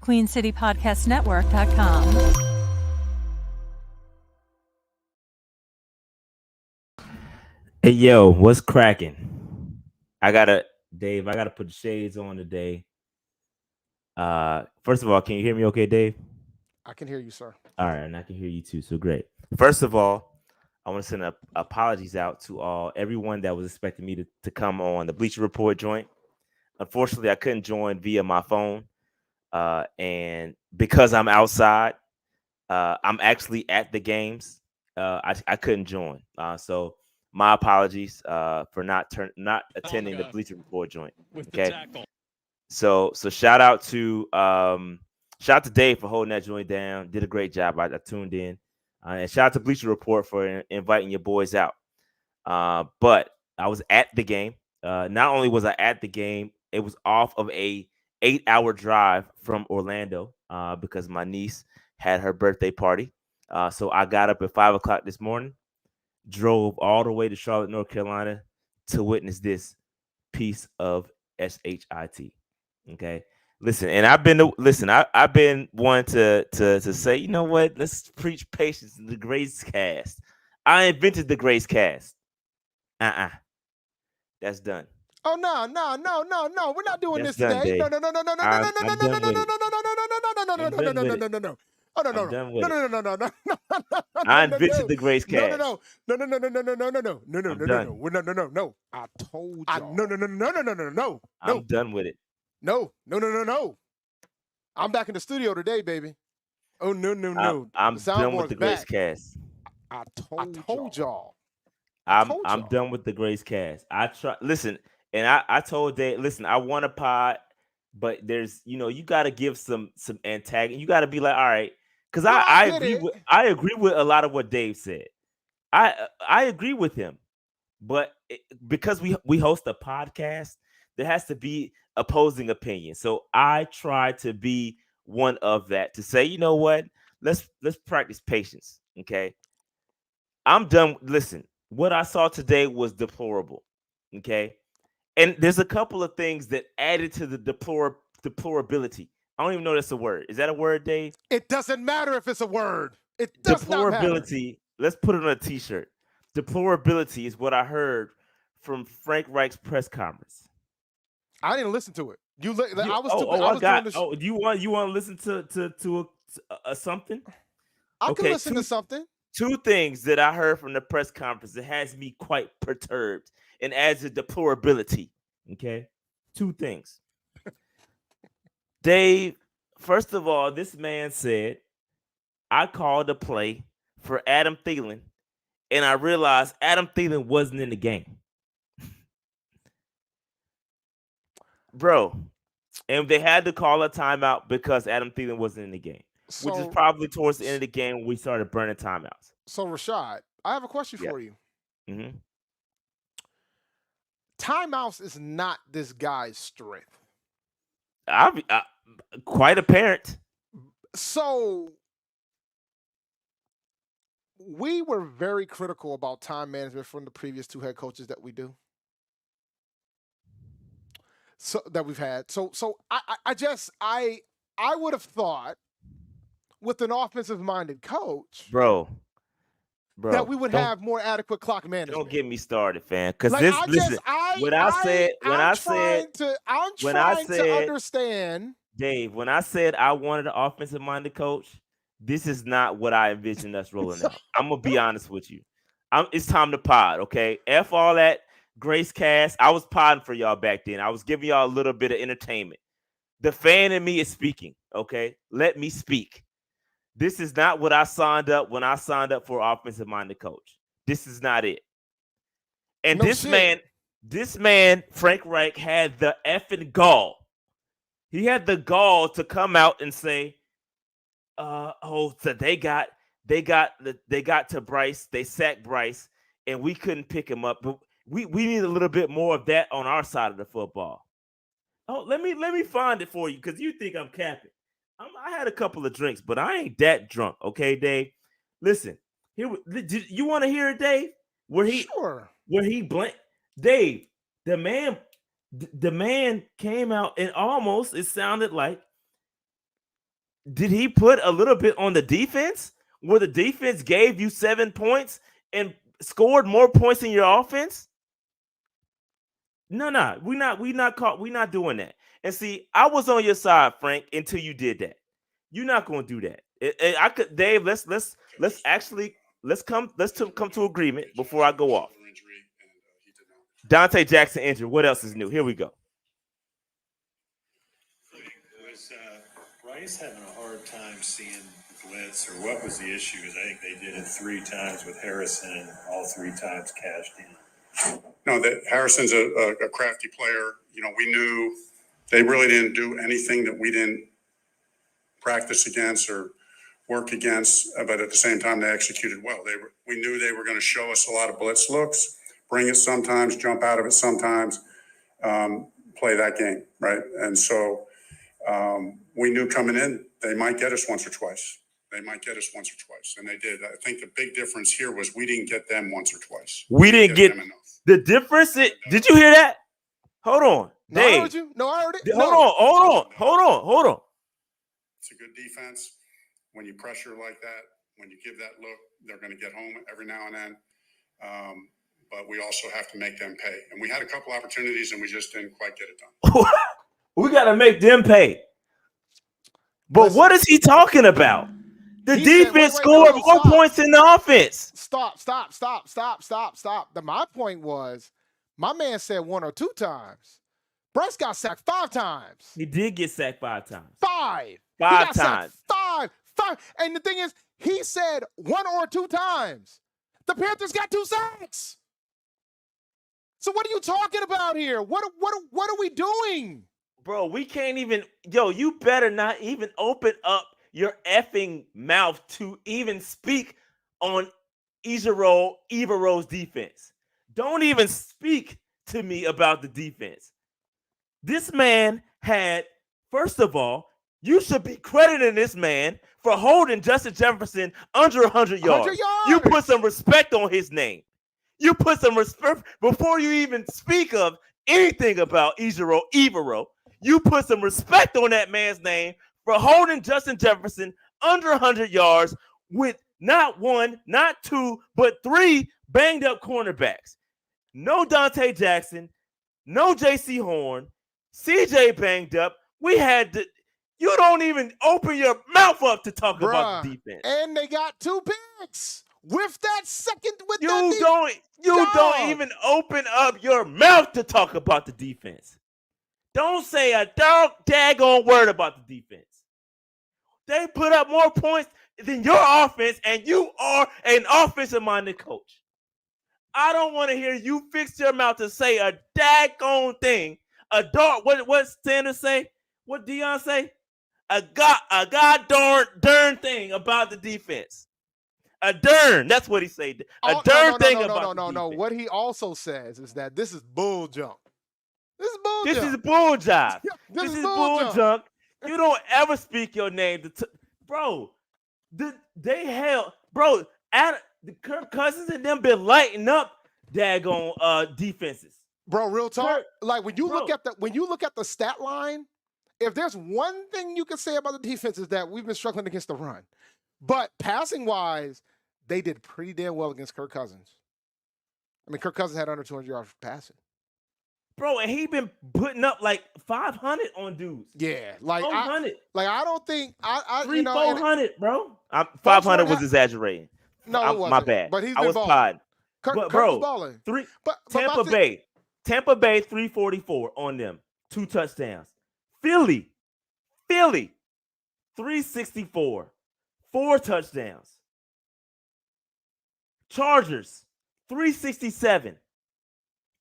QueenCityPodcastNetwork.com. Hey yo, what's cracking? Dave, I gotta put the shades on today. First of all, can you hear me okay, Dave? I can hear you, sir. All right, and I can hear you too, so great. First of all, I want to send apologies out to everyone that was expecting me to come on the Bleacher Report joint. Unfortunately, I couldn't join via my phone. And because I'm outside, I'm actually at the games. I couldn't join. So my apologies for not attending the Bleacher Report joint. Okay. So shout out to Dave for holding that joint down. Did a great job. I tuned in. And shout out to Bleacher Report for inviting your boys out. But I was at the game. Not only was I at the game, it was off of a 8-hour drive from Orlando because my niece had her birthday party. So I got up at 5 o'clock this morning, drove all the way to Charlotte, North Carolina to witness this piece of shit. Okay. Listen, and I've been one to say, you know what? Let's preach patience in the grace cast. I invented the grace cast. That's done. Oh no! We're not doing this today. No. I'm done with it. No. Oh no. I invented the grace cast. No. No. I told you. No. I'm done with it. No. I'm back in the studio today, baby. Oh no. I'm done with the grace cast. I told y'all. I'm done with the grace cast. Listen, and I told Dave, listen, I want a pod, but there's, you got to give some antagonism. You got to be like, all right, because I agree with a lot of what Dave said. I agree with him, but because we host a podcast, there has to be opposing opinion. So I try to be one of that, to say, you know what, let's practice patience. Okay, I'm done. Listen, what I saw today was deplorable. Okay. And there's a couple of things that added to the deplorability. I don't even know that's a word. Is that a word, Dave? It doesn't matter if it's a word. It does deplorability. Not matter. Let's put it on a t-shirt. Deplorability is what I heard from Frank Reich's press conference. I didn't listen to it. You want to listen to something? I can listen to something. Two things that I heard from the press conference that has me quite perturbed and adds a deplorability. Okay, two things. Dave, first of all, this man said, I called a play for Adam Thielen, and I realized Adam Thielen wasn't in the game. Bro, and they had to call a timeout because Adam Thielen wasn't in the game, which is probably towards the end of the game when we started burning timeouts. So, Rashad, I have a question for you. Mm-hmm. Timeouts is not this guy's strength. Quite apparent. So we were very critical about time management from the previous two head coaches that we do. So that we've had. So I would have thought with an offensive minded coach, bro, that we would have more adequate clock management. Don't get me started, fam. Because I'm trying to understand. Dave, when I said I wanted an offensive minded coach, this is not what I envisioned us rolling out. I'm gonna be honest with you. It's time to pod, okay? F all that grace cast. I was podding for y'all back then. I was giving y'all a little bit of entertainment. The fan in me is speaking, okay? Let me speak. This is not what I signed up when I signed up for offensive minded coach. This is not it. And this man, Frank Reich, had the effing gall. He had the gall to come out and say, so they got to Bryce, they sacked Bryce, and we couldn't pick him up. But we need a little bit more of that on our side of the football. Oh, let me find it for you, because you think I'm capping. I had a couple of drinks, but I ain't that drunk, okay, Dave? Listen, you want to hear it, Dave? Where he blanked Dave, the man came out and it sounded like did he put a little bit on the defense where the defense gave you 7 points and scored more points than your offense? No, we not doing that. And see, I was on your side, Frank, until you did that. You're not going to do that. I could, Dave. Let's come to agreement before I go off. Dante Jackson injured. What else is new? Here we go. Was Rice having a hard time seeing blitz, or what was the issue? Because I think they did it 3 times with Harrison, and all 3 times cashed in. No, that Harrison's a crafty player. You know, we knew they really didn't do anything that we didn't practice against or work against, but at the same time, they executed well. We knew they were going to show us a lot of blitz looks, bring it sometimes, jump out of it sometimes, play that game, right? And so we knew coming in, they might get us once or twice. And they did. I think the big difference here was we didn't get them once or twice. We didn't get them enough. The difference. Did you hear that? Hold on. No, Dave. I heard you. No, I heard it. Hold on. It's a good defense. When you pressure like that, when you give that look, they're going to get home every now and then. But we also have to make them pay. And we had a couple opportunities, and we just didn't quite get it done. We got to make them pay. But listen, what is he talking about? The defense scored more points than the offense. Stop. My point was, my man said 1 or 2 times. Bryce got sacked 5 times. He did get sacked 5 times. 5 times. 5. And the thing is, he said 1 or 2 times. The Panthers got 2 sacks. So what are you talking about here? What are we doing? Bro, we can't even. Yo, you better not even open up your effing mouth to even speak on Evero's defense. Don't even speak to me about the defense. This man had, first of all, you should be crediting this man for holding Justin Jefferson under 100 yards. 100 yards. You put some respect on his name. You put some respect before you even speak of anything about Evero. You put some respect on that man's name for holding Justin Jefferson under 100 yards with not 1, not 2, but 3 banged up cornerbacks. No Dante Jackson, no J.C. Horn, CJ banged up. We had to. You don't even open your mouth up to talk about the defense. And they got 2 picks with that second. You don't even open up your mouth to talk about the defense. Don't say a daggone word about the defense. They put up more points than your offense, and you are an offensive-minded coach. I don't want to hear you fix your mouth to say a daggone thing. What Sanders say? What Deion say? A god darn thing about the defense. That's what he said. About the defense. What he also says is that this is bull junk. This is bull jive. This is bull junk. You don't ever speak your name to bro. Kirk Cousins and them been lighting up daggone defenses. Bro, real talk. Like when you look at the stat line, if there's one thing you can say about the defense is that we've been struggling against the run. But passing wise, they did pretty damn well against Kirk Cousins. I mean, Kirk Cousins had under 200 yards for passing. Bro, and he been putting up like 500 on dudes. Yeah, like 400. I don't think I 400, bro. 500 was exaggerating. No, it wasn't. My bad. But he's I was balling. Kirk was balling. Tampa Bay 344 on them, 2 touchdowns. Philly 364, 4 touchdowns. Chargers 367,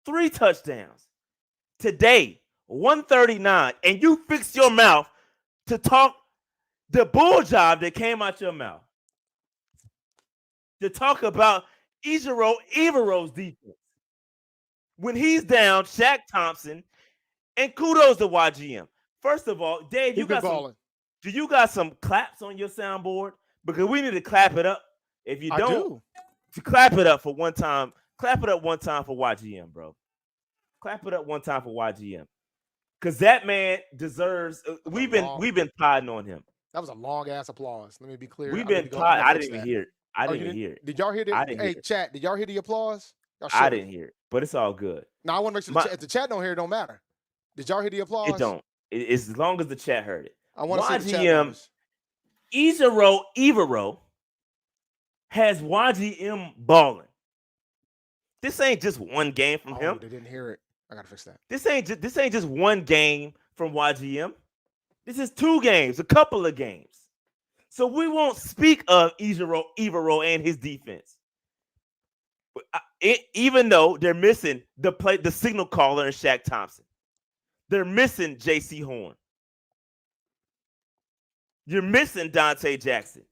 3 touchdowns. Today 139, and you fix your mouth to talk the bull job that came out your mouth to talk about Evero's defense. When he's down, Shaq Thompson, and kudos to YGM. First of all, Dave, you got some claps on your soundboard? Because we need to clap it up. If you don't, to clap it up for one time. Clap it up one time for YGM, bro. Clap it up one time for YGM. Because that man deserves we've been podding on him. That was a long ass applause. Let me be clear. We've I need been to go. I'm gonna I fix didn't even that. hear it. I Oh, didn't you even didn't? hear it. Did y'all hear I the? didn't Hey, hear it. chat. Did y'all hear the applause? Y'all I should. didn't hear it, but it's all good. Now I want to make sure My- if the chat don't hear it, don't matter. Did y'all hear the applause? It don't. It's as long as the chat heard it. I want to see the chat YGM numbers. Evero has YGM balling. This ain't just one game from him. They didn't hear it. I gotta fix that. This ain't just one game from YGM. This is 2 games, a couple of games. So we won't speak of Evero and his defense. Even though they're missing the signal caller and Shaq Thompson. They're missing J.C. Horn. You're missing Dante Jackson.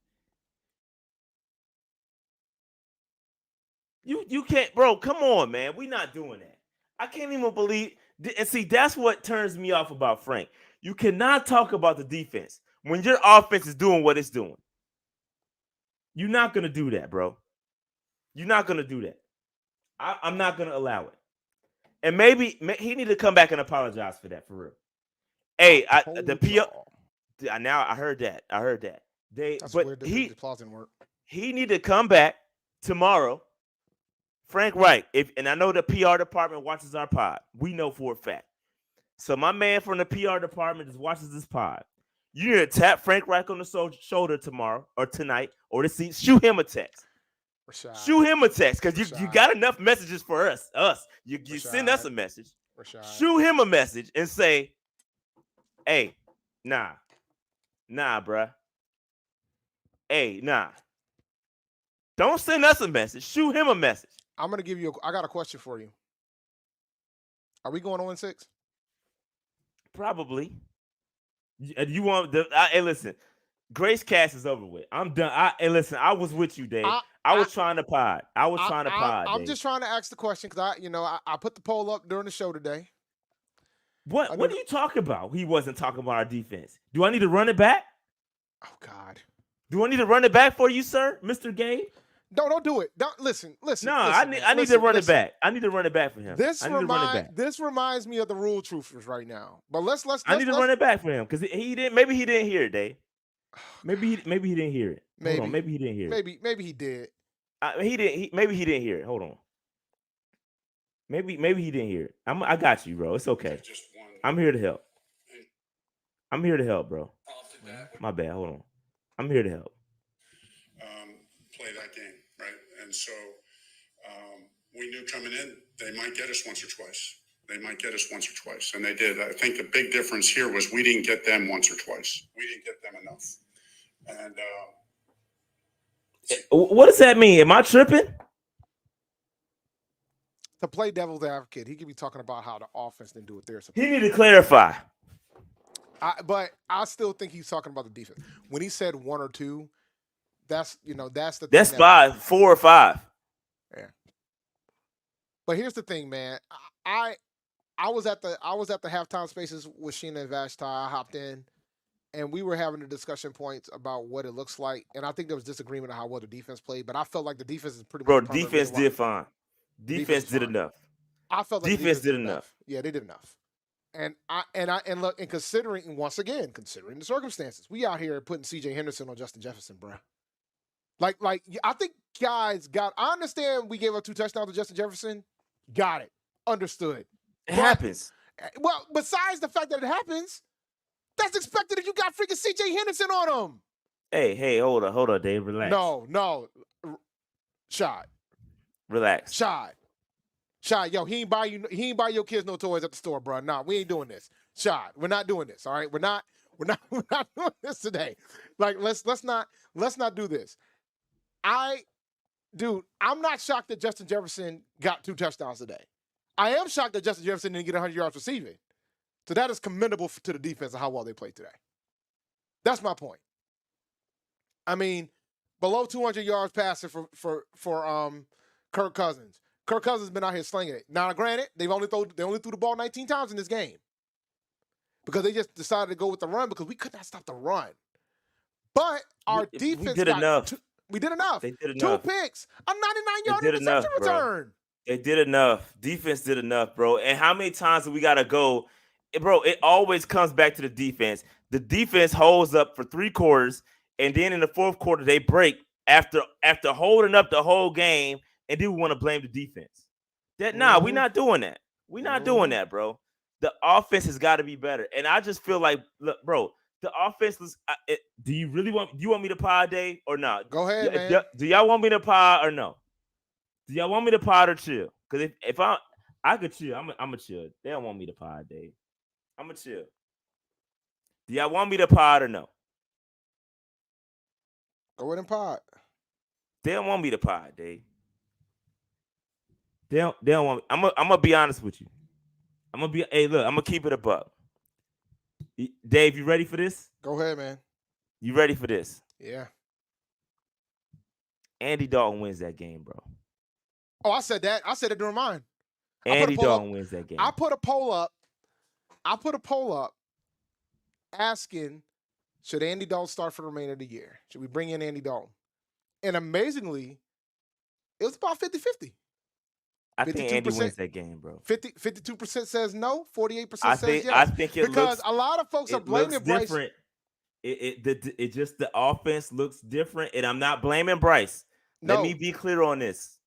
You can't, bro. Come on, man. We're not doing that. I can't even believe. And see, that's what turns me off about Frank. You cannot talk about the defense when your offense is doing what it's doing. You're not gonna do that, bro. You're not gonna do that. I'm not gonna allow it. And maybe he need to come back and apologize for that, for real. Hey, the PR. Now I heard that. That's weird. The applause didn't work. He need to come back tomorrow. Frank Reich, and I know the PR department watches our pod. We know for a fact. So my man from the PR department just watches this pod. You need to tap Frank Reich on the shoulder tomorrow or tonight, or shoot him a text. Rashad. Shoot him a text, because you got enough messages for us. You send us a message. Rashad. Shoot him a message and say, hey, nah, bruh. Hey, nah. Don't send us a message. Shoot him a message. I'm gonna give you. I got a question for you. Are we going 0-6? Probably. You want the? Hey, listen. Grace Cast is over with. I'm done. Hey, listen. I was with you, Dave. I was trying to pod. I'm just trying to ask the question because I put the poll up during the show today. What are you talking about? He wasn't talking about our defense. Do I need to run it back? Oh God. Do I need to run it back for you, sir, Mr. Gabe? No, don't do it. Don't listen. No, I need to run it back. I need to run it back for him. This reminds me of the rule truthers right now. But let's I need to run it back for him because he didn't. Maybe he didn't hear it, Dave. Maybe he didn't hear it. Hold on, maybe he didn't hear it. Maybe he did. Maybe he didn't hear it. Hold on. Maybe he didn't hear it. I got you, bro. It's okay. I'm here to help. I'm here to help, bro. My bad. Hold on. I'm here to help. Play that game, right? And so we knew coming in they might get us once or twice. And they did. I think the big difference here was we didn't get them once or twice. We didn't get them enough. And what does that mean? Am I tripping? To play devil's advocate, he could be talking about how the offense didn't do what they're supposed to. He need to clarify. But I still think he's talking about the defense. When he said 1 or 2, that's the thing. That's 5, 4 or 5. Yeah. But here's the thing, man. I was at the halftime spaces with Sheena and Vashti. I hopped in, and we were having a discussion points about what it looks like. And I think there was disagreement on how well the defense played. But I felt like the defense is pretty much. Bro, defense did fine. Defense did enough. I felt like defense did enough. Yeah, they did enough. And look, and considering the circumstances, we out here putting C.J. Henderson on Justin Jefferson, bro. Like I think guys I understand we gave up 2 touchdowns to Justin Jefferson. Got it. Understood. It happens. Well, besides the fact that it happens, that's expected if you got freaking C.J. Henderson on him. Hey, hold on, Dave. Relax. No. Shot. Relax. Shot, yo, he ain't buy your kids no toys at the store, bro. Nah, we ain't doing this. Shot, we're not doing this. All right, we're not doing this today. Like, let's not do this. I'm not shocked that Justin Jefferson got 2 touchdowns today. I am shocked that Justin Jefferson didn't get 100 yards receiving. So that is commendable to the defense and how well they played today. That's my point. I mean, below 200 yards passing for Kirk Cousins. Kirk Cousins has been out here slinging it. Now, granted, they only threw the ball 19 times in this game because they just decided to go with the run because we could not stop the run. But our defense we did enough. We did enough. They did enough. 2 picks, a 99-yard interception return. They did enough. Defense did enough, bro. And how many times do we got to go? Bro, it always comes back to the defense. The defense holds up for 3 quarters, and then in the fourth quarter they break after holding up the whole game, and then we want to blame the defense. We're not doing that. We're not doing that, bro. The offense has got to be better, and I just feel like, look, bro, the offense was. Do you really want me to pod, Dave, or not? Go ahead, man. Do y'all want me to pod or no? Do y'all want me to pod or chill? Because if I could chill, I'm a chill. They don't want me to pod, Dave. I'm a chill. Do y'all want me to pod or no? Go ahead and pod. They don't want me to pod, Dave. They don't want me. I'm gonna be honest with you. Hey, look, I'm gonna keep it a buck. Dave, you ready for this? Go ahead, man. You ready for this? Yeah. Andy Dalton wins that game, bro. Oh, I said that. I said it during mine. Andy Dalton wins that game. I put a poll up asking, should Andy Dalton start for the remainder of the year? Should we bring in Andy Dalton? And amazingly, it was about 50-50. I think Andy wins that game, bro. 52% says no, 48% says yes. I think it because a lot of folks are blaming Bryce. Different. It just the offense looks different, and I'm not blaming Bryce. No. Let me be clear on this.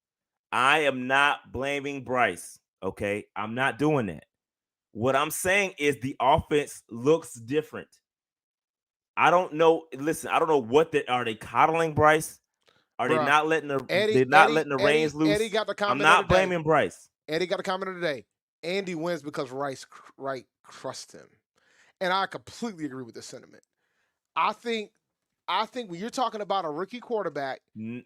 I am not blaming Bryce. Okay, I'm not doing that. What I'm saying is the offense looks different. I don't know. Listen, I don't know what are they coddling Bryce? Are they not letting the reins loose? Eddie got the comment. I'm not blaming Bryce. Eddie got the comment of the day. Andy wins because Reich trusts him, and I completely agree with this sentiment. I think when you're talking about a rookie quarterback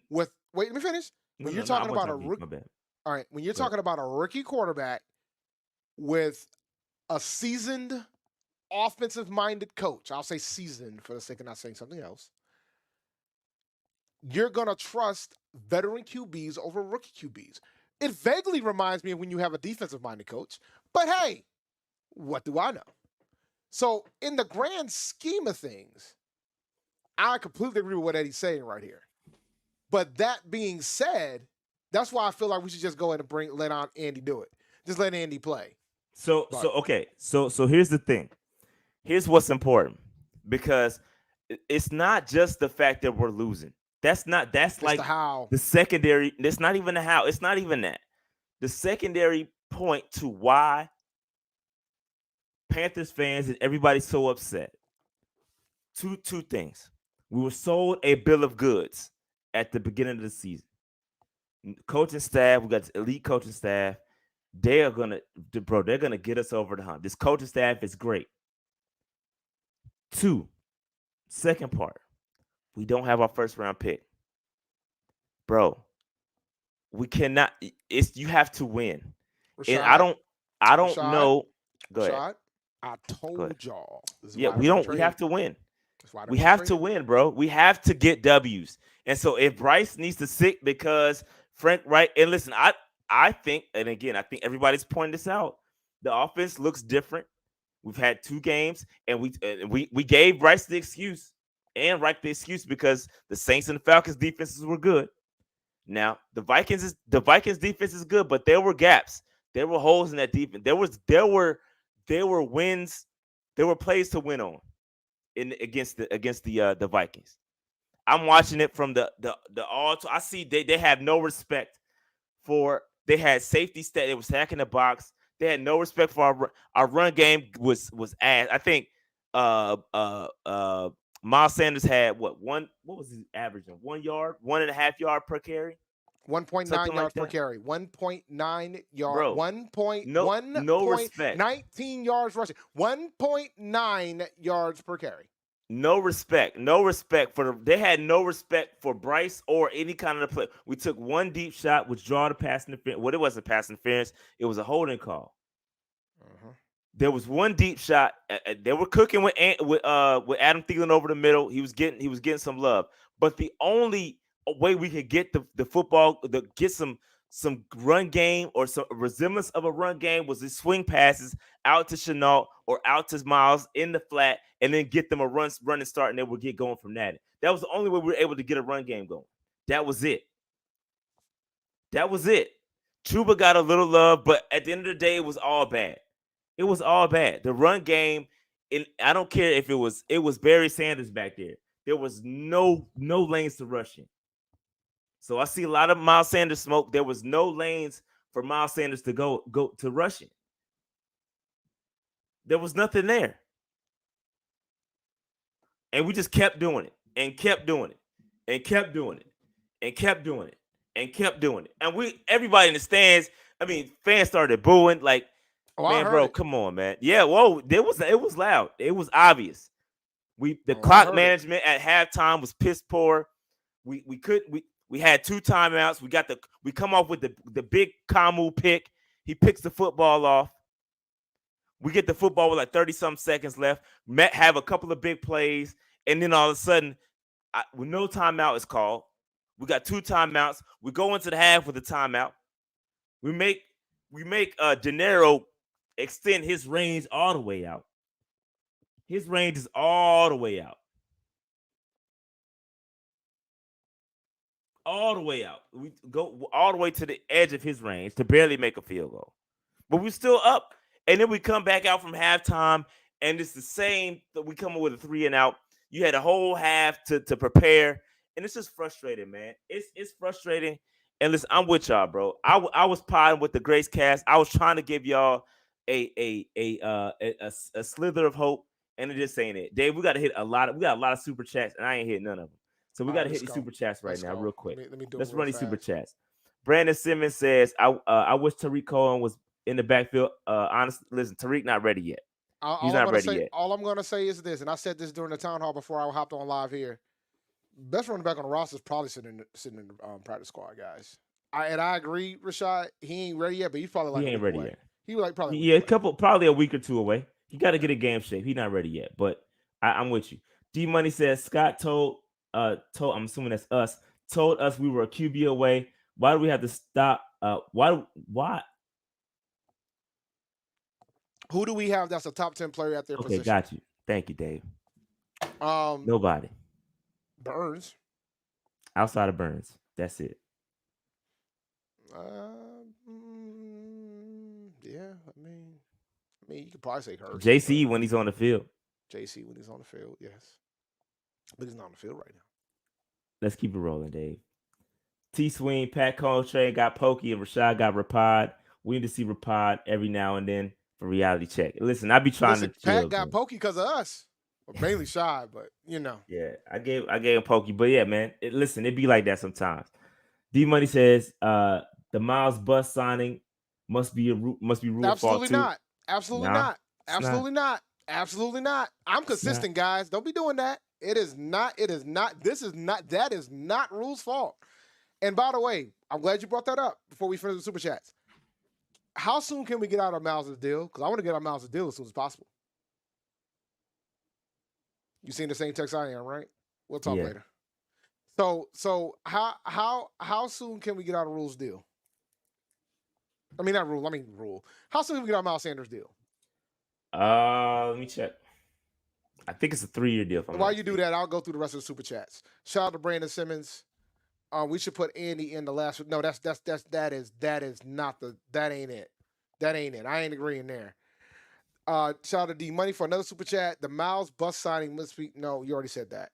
with let me finish. When you're talking about a rookie, all right. When you're talking about a rookie quarterback with a seasoned, offensive-minded coach, I'll say seasoned for the sake of not saying something else. You're going to trust veteran QBs over rookie QBs. It vaguely reminds me of when you have a defensive-minded coach. But hey, what do I know? So in the grand scheme of things, I completely agree with what Eddie's saying right here. But that being said, that's why I feel like we should just go ahead and let on Andy do it. Just let Andy play. So here's the thing. Here's what's important. Because it's not just the fact that we're losing. That's like the how. The secondary. It's not even the how. It's not even that. The secondary point to why Panthers fans and everybody's so upset. Two things. We were sold a bill of goods at the beginning of the season. Coaching staff, we got elite coaching staff. They're gonna get us over the hump. This coaching staff is great. Second part, we don't have our first round pick. Bro, we cannot. You have to win. Rashad, and I don't know. Go ahead. I told y'all. Yeah, we have to win. We have to win, bro. We have to get W's. And so if Bryce needs to sit because Frank Reich, and listen, I think, and again, I think everybody's pointing this out. The offense looks different. We've had 2 games, and we gave Bryce the excuse and Reich the excuse because the Saints and the Falcons defenses were good. Now the Vikings defense is good, but there were gaps. There were holes in that defense. There were wins. There were plays to win on against the Vikings. I'm watching it from the all. I see they have no respect for. They had safety stat. They was hacking the box. They had no respect for our run game was ass. I think Miles Sanders had what was his average? 1 yard, 1.5 yard per carry. 1.9 yards per carry. 1.9 yards. Bro, 1.1. No respect. 19 yards rushing. 1.9 yards per carry. No respect. They had no respect for Bryce or any kind of the play. We took one deep shot, which draw the pass interference. Well, it wasn't pass interference. It was a holding call. Uh-huh. There was one deep shot. They were cooking with Adam Thielen over the middle. He was getting some love. But the only way we could get the football, get some run game or some resemblance of a run game was the swing passes out to Chenault or out to Miles in the flat and then get them a run and start and they would get going from that. That was the only way we were able to get a run game going. That was it. Chuba got a little love, but at the end of the day, it was all bad. The run game I don't care if it was Barry Sanders back there. There was no lanes to rush in. So I see a lot of Miles Sanders smoke. There was no lanes for Miles Sanders to go to rush in. There was nothing there. And we just kept doing it and kept doing it and kept doing it and kept doing it and kept doing it. And everybody in the stands, I mean, fans started booing like, man, bro, come on, man. Yeah, whoa, it was loud. It was obvious. The clock management at halftime was piss poor. We had 2 timeouts. We come off with the big Kamu pick. He picks the football off. We get the football with like 30-something seconds left. Met have a couple of big plays, and then all of a sudden, with no timeout is called, we got 2 timeouts. We go into the half with a timeout. We make Gennaro extend his range all the way out. His range is all the way out. All the way out. We go all the way to the edge of his range to barely make a field goal. But we're still up. And then we come back out from halftime, and it's the same. We come up with a 3 and out. You had a whole half to prepare, and it's just frustrating, man. It's frustrating. And listen, I'm with y'all, bro. I was potting with the Grace Cast. I was trying to give y'all a slither of hope, and it just ain't it. Dave, we got to hit a lot. We got a lot of super chats, and I ain't hit none of them. So we got to hit these super chats right now, real quick. Let's run these super chats. Brandon Simmons says, I wish Tariq Cohen was in the backfield. Honestly, listen, Tariq not ready yet. He's not ready yet. All I'm going to say is this, and I said this during the town hall before I hopped on live here. Best running back on the roster is probably sitting in the practice squad, guys. I agree, Rashad. He ain't ready yet, but he's probably like he ain't ready yet. He like probably probably a week or 2 away. He got to get a game shape. He's not ready yet, but I'm with you. D Money says Scott told I'm assuming that's us, told us we were a QB away. Why do we have to stop? Why? Who do we have that's a top 10 player at their position? Okay, got you. Thank you, Dave. Nobody. Burns. Outside of Burns. That's it. Yeah, I mean, you could probably say Hurts. JC when he's on the field. JC when he's on the field, yes. But he's not on the field right now. Let's keep it rolling, Dave. T Swing, Pat Coltrane got Pokey, and Rashad got Rapod. We need to see Rapod every now and then for reality check. Listen, I be trying to chill. Pat got Pokey because of us. Well, mainly Shy, but you know. Yeah, I gave him Pokey, but yeah, man. Listen, it be like that sometimes. D Money says the Miles Bus signing must be rule Absolutely fault not. Absolutely not. Absolutely not. Absolutely not. I'm consistent, guys. Don't be doing that. It is not. That is not Rule's fault. And by the way, I'm glad you brought that up before we finish the super chats. How soon can we get out of Miles' deal? Because I want to get out of Miles' deal as soon as possible. You seen the same text I am, right? We'll talk later. So how soon can we get out of Rule's deal? I mean, not Rule. I mean Rule. How soon can we get out of Miles Sanders' deal? Let me check. I think it's a 3-year deal. While you do that, I'll go through the rest of the super chats. Shout out to Brandon Simmons. We should put Andy in the last. No, that ain't it. That ain't it. I ain't agreeing there. Shout out to D Money for another super chat. The Miles bus signing must be. No, you already said that.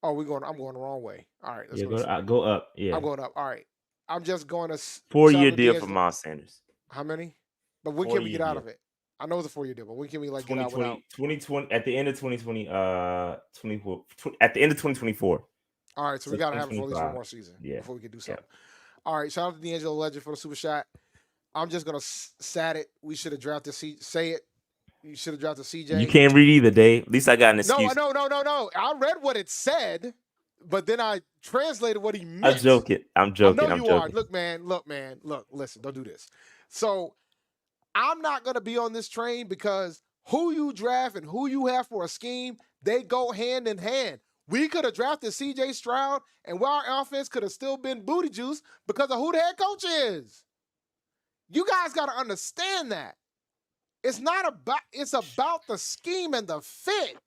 Oh, I'm going the wrong way. All right, let's go up. Yeah, I'm going up. All right, I'm just going to 4-year deal for Miles Sanders. How many? But when can we get out of it? I know it's a 4-year deal, but when can we get out without? 2020 at the end of 2020. At the end of 2024. All right, so we got to have it for at least one more season before we can do something. Yeah. All right, shout out to D'Angelo Legend for the super shot. I'm just gonna sat it. We should have drafted say it. You should have drafted CJ. You can't read either, Dave. At least I got an excuse. No. I read what it said, but then I translated what he meant. I'm joking. I'm joking. Are. Look, man. Listen, don't do this. So I'm not gonna be on this train because who you draft and who you have for a scheme, they go hand in hand. We could have drafted C.J. Stroud, and our offense could have still been booty juice because of who the head coach is. You guys got to understand that. It's about the scheme and the fit.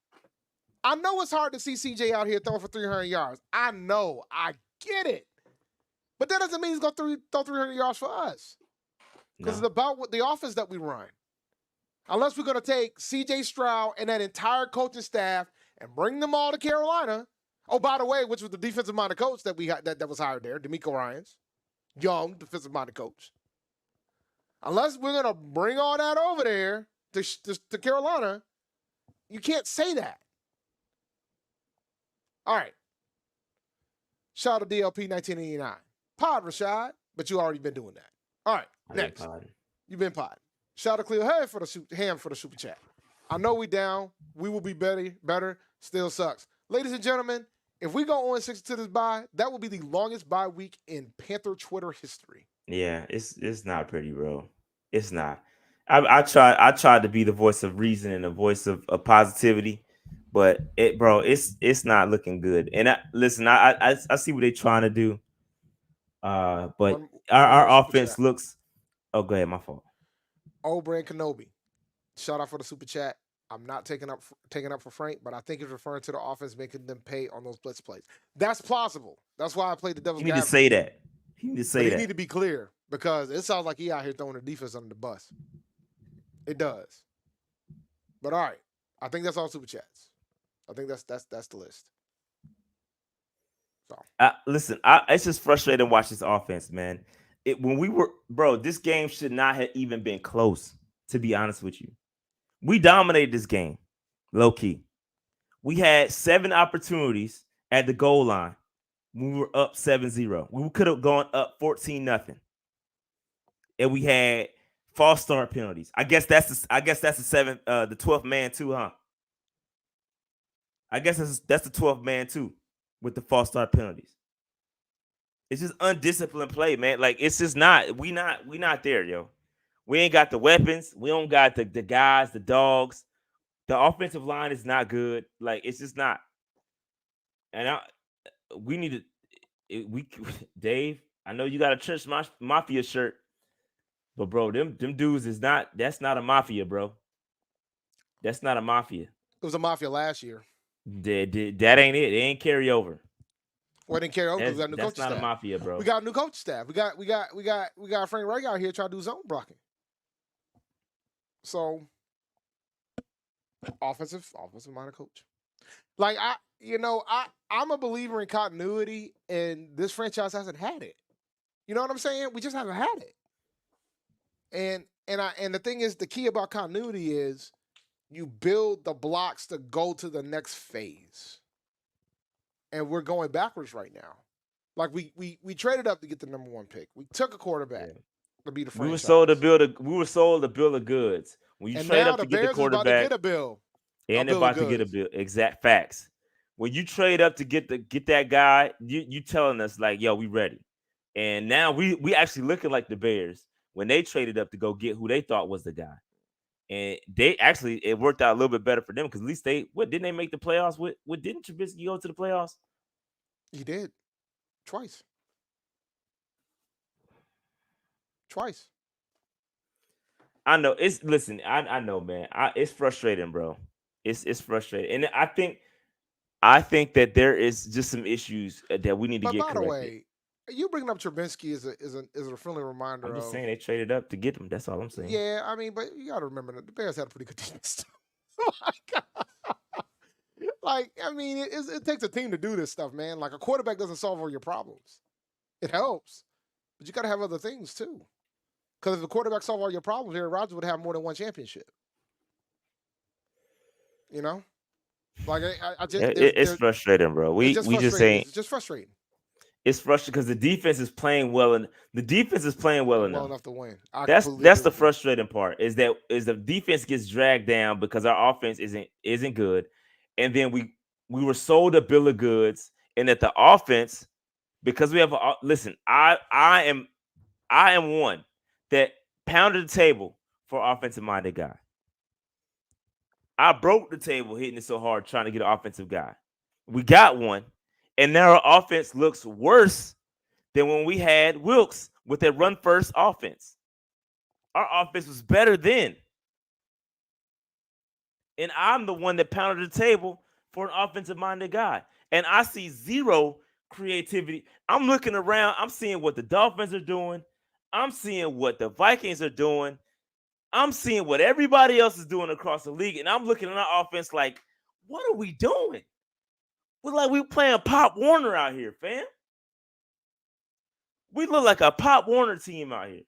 I know it's hard to see C.J. out here throwing for 300 yards. I know. I get it. But that doesn't mean he's going to throw 300 yards for us. Because it's about what the offense that we run. Unless we're going to take C.J. Stroud and that entire coaching staff and bring them all to Carolina. Oh, by the way, which was the defensive-minded coach that we had that was hired there, D'Amico Ryans. Young defensive-minded coach. Unless we're going to bring all that over there to Carolina, you can't say that. All right. Shout out to DLP 1989. Pod, Rashad, but you already been doing that. All right, next. You've been pod. Shout out to Cleo Ham for the super chat. I know we down. We will be better. Still sucks. Ladies and gentlemen, if we go on 6 to this bye, that will be the longest bye week in Panther Twitter history. Yeah, it's not pretty, bro. It's not. I tried to be the voice of reason and the voice of positivity, but it's not looking good. And I see what they're trying to do. But our offense looks. Oh, go ahead. My fault. Old Brand Kenobi, shout out for the super chat. I'm not taking up for Frank, but I think he's referring to the offense making them pay on those blitz plays. That's plausible. That's why I played the devil's advocate. You need to say that. You need to say that. He need to be clear because it sounds like he out here throwing the defense under the bus. It does. But all right, I think that's all super chats. I think that's the list. So listen, it's just frustrating to watch this offense, man. This game should not have even been close, to be honest with you. We dominated this game, low key. We had 7 opportunities at the goal line. We were up 7-0. We could have gone up 14-0. And we had false start penalties. I guess that's the 12th man too, huh? I guess that's the 12th man too with the false start penalties. It's just undisciplined play, man. Like it's just not. We not there, yo. We ain't got the weapons. We don't got the guys, the dogs. The offensive line is not good. Like it's just not. And we need to. Dave, I know you got a Church Mafia shirt, but bro, them dudes is not. That's not a mafia, bro. That's not a mafia. It was a mafia last year. That ain't it. It ain't carry over. Well, it didn't carry over because we got a new coaching staff. That's not a mafia, bro. We got a new coaching staff. We got Frank Reich out here trying to do zone blocking. So offensive minded coach. Like I'm a believer in continuity, and this franchise hasn't had it. You know what I'm saying? We just haven't had it. And the thing is, the key about continuity is you build the blocks to go to the next phase. And we're going backwards right now. Like we traded up to get the number 1 pick. We took a quarterback to be the franchise. We were sold a bill of goods. When you trade up to get the quarterback, about to get a bill. And they're about to get a bill. Exact facts. When you trade up to get that guy, you telling us like, yo, we ready. And now we actually looking like the Bears when they traded up to go get who they thought was the guy. And it worked out a little bit better for them because at least didn't they make the playoffs? Didn't Trubisky go to the playoffs? He did. Twice. I know. I know, man. It's frustrating, bro. It's frustrating. And I think that there is just some issues that we need to get corrected. By the way, you bringing up Trubisky is a friendly reminder. I'm just saying they traded up to get him. That's all I'm saying. Yeah, I mean, but you got to remember that the Bears had a pretty good defense. Like, I mean, it takes a team to do this stuff, man. Like, a quarterback doesn't solve all your problems. It helps, but you got to have other things too. Because if the quarterback solved all your problems, Aaron Rodgers would have more than 1 championship. You know, like I just it's frustrating, bro. We just ain't. It's just frustrating. It's frustrating because the defense is playing well, and the defense is playing well enough to win. That's the frustrating part is the defense gets dragged down because our offense isn't good, and then we were sold a bill of goods, and that the offense because we have I am one that pounded the table for offensive minded guy. I broke the table hitting it so hard trying to get an offensive guy. We got one. And now our offense looks worse than when we had Wilkes with a run-first offense. Our offense was better then. And I'm the one that pounded the table for an offensive-minded guy. And I see zero creativity. I'm looking around. I'm seeing what the Dolphins are doing. I'm seeing what the Vikings are doing. I'm seeing what everybody else is doing across the league, and I'm looking at our offense like, what are we doing? We're playing Pop Warner out here, fam. We look like a Pop Warner team out here.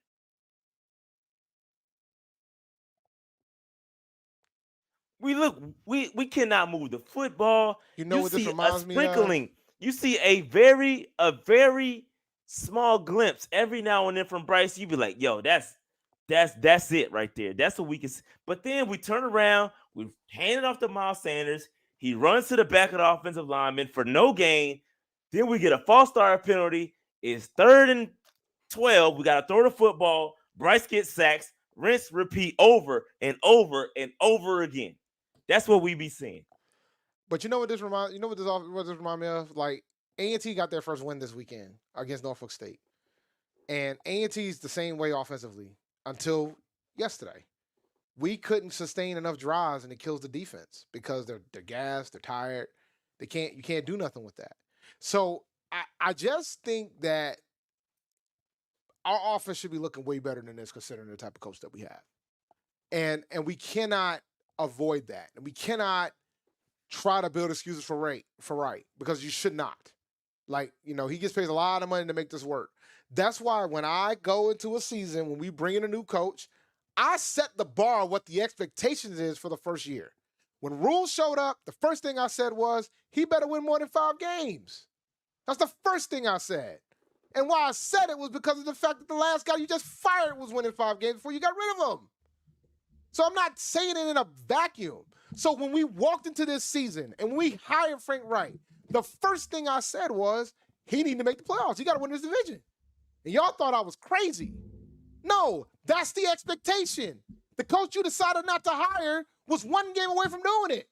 We cannot move the football. You know what this see reminds a me sprinkling. You see a very small glimpse every now and then from Bryce. You be like, yo, that's it right there. That's what we can. But then we turn around, we hand it off to Miles Sanders. He runs to the back of the offensive lineman for no gain. Then we get a false start penalty. It's 3rd and 12. We got to throw the football. Bryce gets sacks. Rinse, repeat over and over and over again. That's what we be seeing. But you know what this remind me of? Like A&T got their first win this weekend against Norfolk State. And A&T's the same way offensively until yesterday. We couldn't sustain enough drives, and it kills the defense because they're gassed, they're tired. You can't do nothing with that. So I just think that our offense should be looking way better than this, considering the type of coach that we have. And we cannot avoid that. And we cannot try to build excuses for Reich, because you should not. Like, he gets paid a lot of money to make this work. That's why when I go into a season, when we bring in a new coach, I set the bar what the expectations is for the first year. When Rule showed up, the first thing I said was, he better win more than 5 games. That's the first thing I said. And why I said it was because of the fact that the last guy you just fired was winning 5 games before you got rid of him. So I'm not saying it in a vacuum. So when we walked into this season and we hired Frank Reich, the first thing I said was, he needed to make the playoffs. He got to win this division. And y'all thought I was crazy. No, that's the expectation. The coach you decided not to hire was 1 game away from doing it.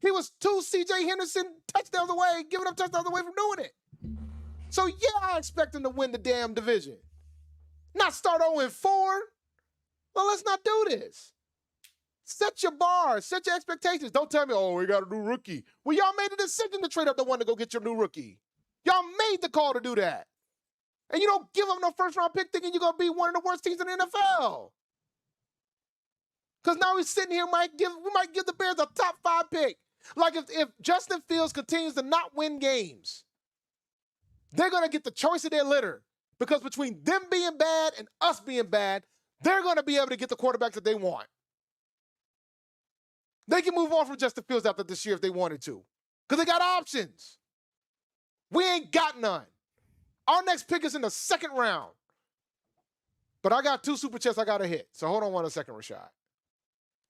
He was 2 C.J. Henderson touchdowns away, giving up touchdowns away from doing it. So yeah, I expect him to win the damn division. Not start 0-4. Well, let's not do this. Set your bar, set your expectations. Don't tell me, we got a new rookie. Well, y'all made a decision to trade up the one to go get your new rookie. Y'all made the call to do that. And you don't give them no first-round pick thinking you're going to be one of the worst teams in the NFL. Because now he's sitting here, we might give the Bears a top 5 pick. Like if Justin Fields continues to not win games, they're going to get the choice of their litter. Because between them being bad and us being bad, they're going to be able to get the quarterbacks that they want. They can move on from Justin Fields after this year if they wanted to. Because they got options. We ain't got none. Our next pick is in the 2nd round. But I got 2 super chats I got to hit. So hold on 1 second, Rashad.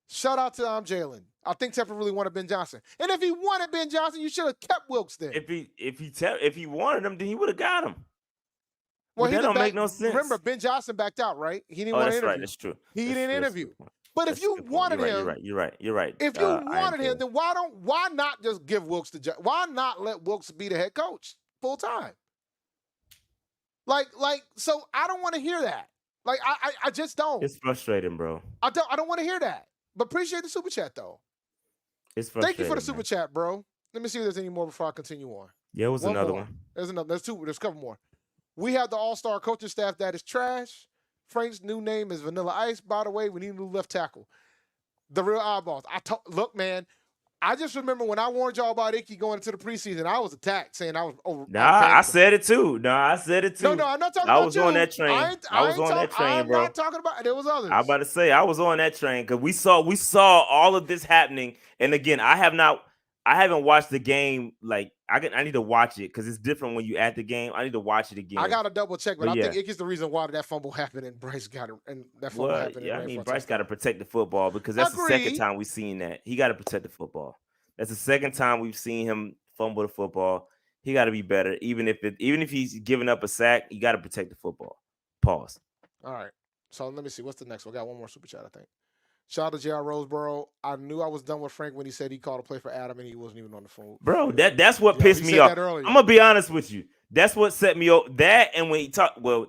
Shout out to Jalen. I think Temple really wanted Ben Johnson. And if he wanted Ben Johnson, you should have kept Wilkes then. If he wanted him, then he would have got him. Well, that don't make no sense. Remember, Ben Johnson backed out, right? He didn't want to interview. Right. That's true. He didn't interview. But if you wanted him, you're right. If you wanted him, then why not just give Wilkes why not let Wilkes be the head coach full time? So I don't want to hear that. I just don't. It's frustrating, bro. I don't want to hear that. But appreciate the super chat though. It's frustrating. Thank you for the super chat, bro. Let me see if there's any more before I continue on. Yeah, it was another one. There's another. There's 2. There's a couple more. We have the all-star coaching staff that is trash. Frank's new name is Vanilla Ice. By the way, we need a new left tackle. The real eyeballs. Look, man, I just remember when I warned y'all about Icky going into the preseason, I was attacked saying I was over. I said it too. No, I'm not talking about I was on that train. I was on that train, bro. I'm not talking about. There was others. I'm about to say I was on that train because we saw all of this happening. And again, I haven't watched the game. I need to watch it because it's different when you at the game. I need to watch it again. I got to double check, but I think Icky's the reason why that fumble happened and Bryce got it. And that fumble happened. Yeah, I mean, Bryce got to protect the football because that's the second time we've seen that. He got to protect the football. That's the second time we've seen him fumble the football. He got to be better. Even if he's giving up a sack, you got to protect the football. Pause. All right. So let me see. What's the next one? I got one more super chat, I think. Shout out to J.R. Roseboro. I knew I was done with Frank when he said he called a play for Adam and he wasn't even on the phone. Bro, that's what pissed me off. I'm gonna be honest with you. That's what set me off. That and when he talked, what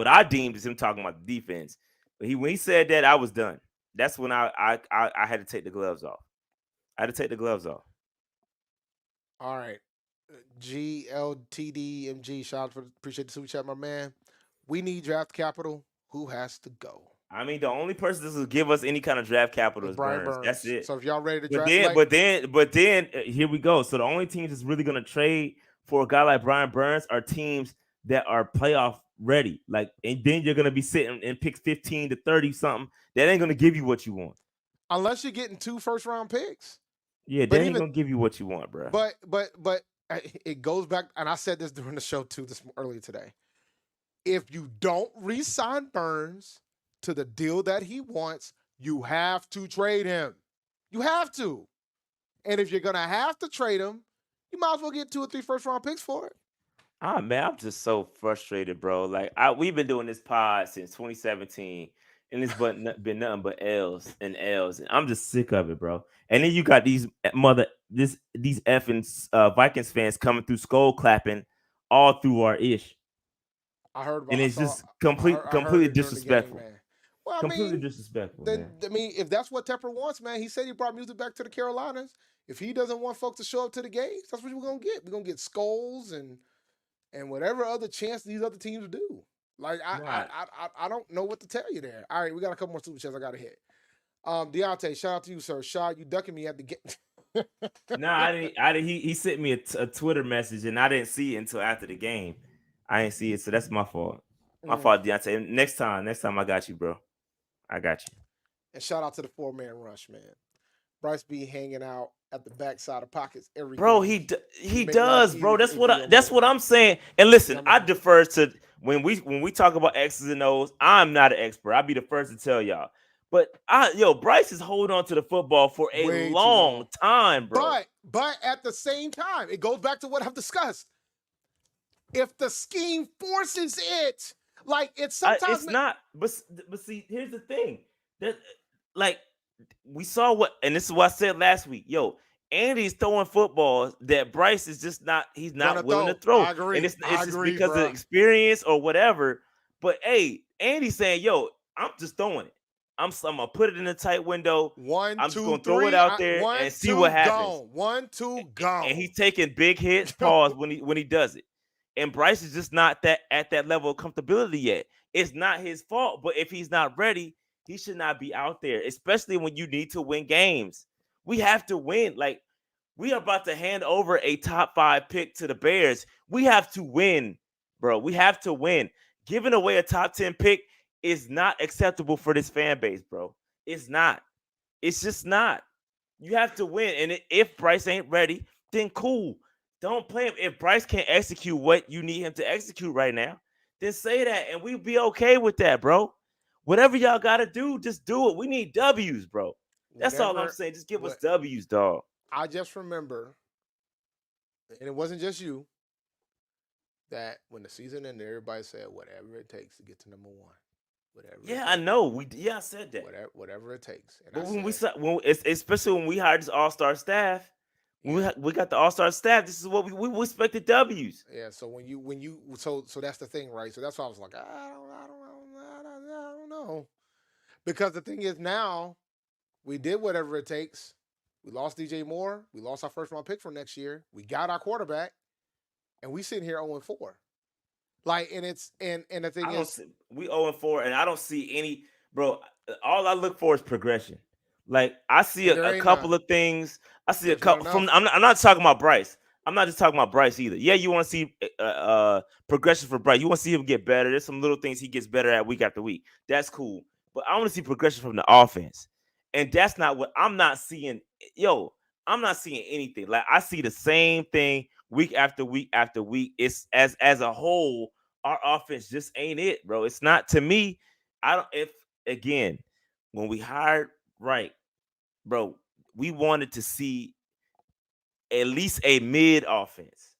I deemed is him talking about the defense. But when he said that, I was done. That's when I had to take the gloves off. All right. GLTDMG. Shout out appreciate the super chat, my man. We need draft capital. Who has to go? I mean, the only person that will give us any kind of draft capital With is Brian Burns. That's Burns. it. So if y'all ready to But draft, then, here we go. So the only teams that's really gonna trade for a guy like Brian Burns are teams that are playoff ready. Like, and then you're gonna be sitting and pick 15 to 30 something. That ain't gonna give you what you want. unless you're getting 2 first-round picks. Yeah, But that ain't even gonna give you what you want, bro. but it goes back, and I said this during the show too earlier today. If you don't re-sign Burns to the deal that he wants, you have to trade him. You have to. And if you're gonna have to trade him, you might as well get 2 or 3 first-round picks for it. Ah, man, I'm just so frustrated, bro. Like, we've been doing this pod since 2017, and it's been nothing but L's and L's, and I'm just sick of it, bro. And then you got these these effing Vikings fans coming through skull clapping all through our ish, I heard about. and I it's saw. just I heard completely it during the game, disrespectful. man. Well, I Completely mean, disrespectful, then man. if that's what Tepper wants, man, he said he brought music back to the Carolinas. If he doesn't want folks to show up to the games, that's what we're gonna get. We're gonna get skulls and whatever other chance these other teams do. Like Right. I don't know what to tell you there. All right, we got a couple more super chats I gotta hit. Deontay, shout out to you, sir. Shaw, you ducking me at the game. Nah, I didn't. He sent me a Twitter message, and I didn't see it until after the game. I didn't see it, so that's my fault. My fault, Deontay. Next time, I got you, bro. I got you. And shout out to the 4-man rush, man. Bryce be hanging out at the backside of pockets every Bro, game. he Make does, life bro. easy That's for what your that's man. what I'm saying. And listen, Yeah, I defer to when we talk about X's and O's. I'm not an expert. I'll be the first to tell y'all. But Bryce is holding on to the football for a Way too long long. time, bro. But at the same time, it goes back to what I've discussed. If the scheme forces it, like it's sometimes it's not. But see, here's the thing. That like we saw what, and this is what I said last week. Yo, Andy's throwing footballs that Bryce is just not. He's not willing to throw. I agree. And it's just agree, because bro. of experience or whatever. But hey, Andy's saying, "Yo, I'm just throwing it. I'm gonna put it in a tight window. One, I'm two, just gonna three, throw it out there and see what happens." Gone. 1, 2, gone. And he's taking big hits, pause when he does it. And Bryce is just not at that level of comfortability yet. It's not his fault, but if he's not ready, he should not be out there, especially when you need to win games. We have to win. Like, we are about to hand over a top 5 pick to the Bears. We have to win, bro. We have to win. Giving away a top 10 pick is not acceptable for this fan base, bro. It's not. It's just not. You have to win. And if Bryce ain't ready, then cool. Don't play him. If Bryce can't execute what you need him to execute right now, then say that, and we'll be okay with that, bro. Whatever y'all got to do, just do it. We need W's, bro. That's all I'm saying. Just give us W's, dog. I just remember, and it wasn't just you, that when the season ended, everybody said whatever it takes to get to number 1. Whatever. Yeah, I know. I said that. Whatever it takes. And but especially when we hired this all-star staff, when we got the all-star staff, this is what we expected W's. Yeah. So when you so that's the thing, right? So that's why I was like, I don't know, because the thing is now we did whatever it takes. We lost DJ Moore. We lost our first round pick for next year. We got our quarterback, and we sitting here 0-4. Like, and it's and the thing is, we 0-4, and I don't see any, bro. All I look for is progression. Like, I see a couple of things. I see a couple from. I'm not talking about Bryce. I'm not just talking about Bryce either. Yeah, you want to see progression for Bryce. You want to see him get better. There's some little things he gets better at week after week. That's cool. But I want to see progression from the offense, and that's not what I'm not seeing. Yo, I'm not seeing anything. Like, I see the same thing week after week after week. It's as a whole, our offense just ain't it, bro. It's not, to me. Again, when we hired Reich, bro, we wanted to see at least a mid offense.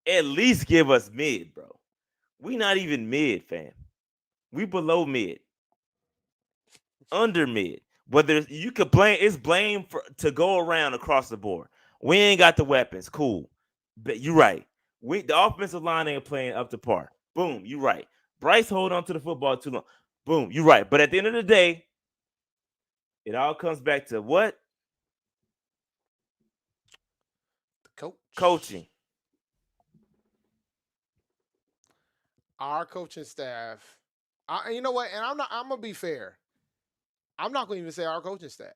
At least give us mid, bro. We not even mid, fam. We below mid. Under mid. Whether you could blame, it's blame to go around across the board. We ain't got the weapons. Cool. But you're right. The offensive line ain't playing up to par. Boom, you're right. Bryce hold on to the football too long. Boom, you're right. But at the end of the day, it all comes back to what? Coaching. Our coaching staff. You know what? And I'm gonna be fair. I'm not going to even say our coaching staff.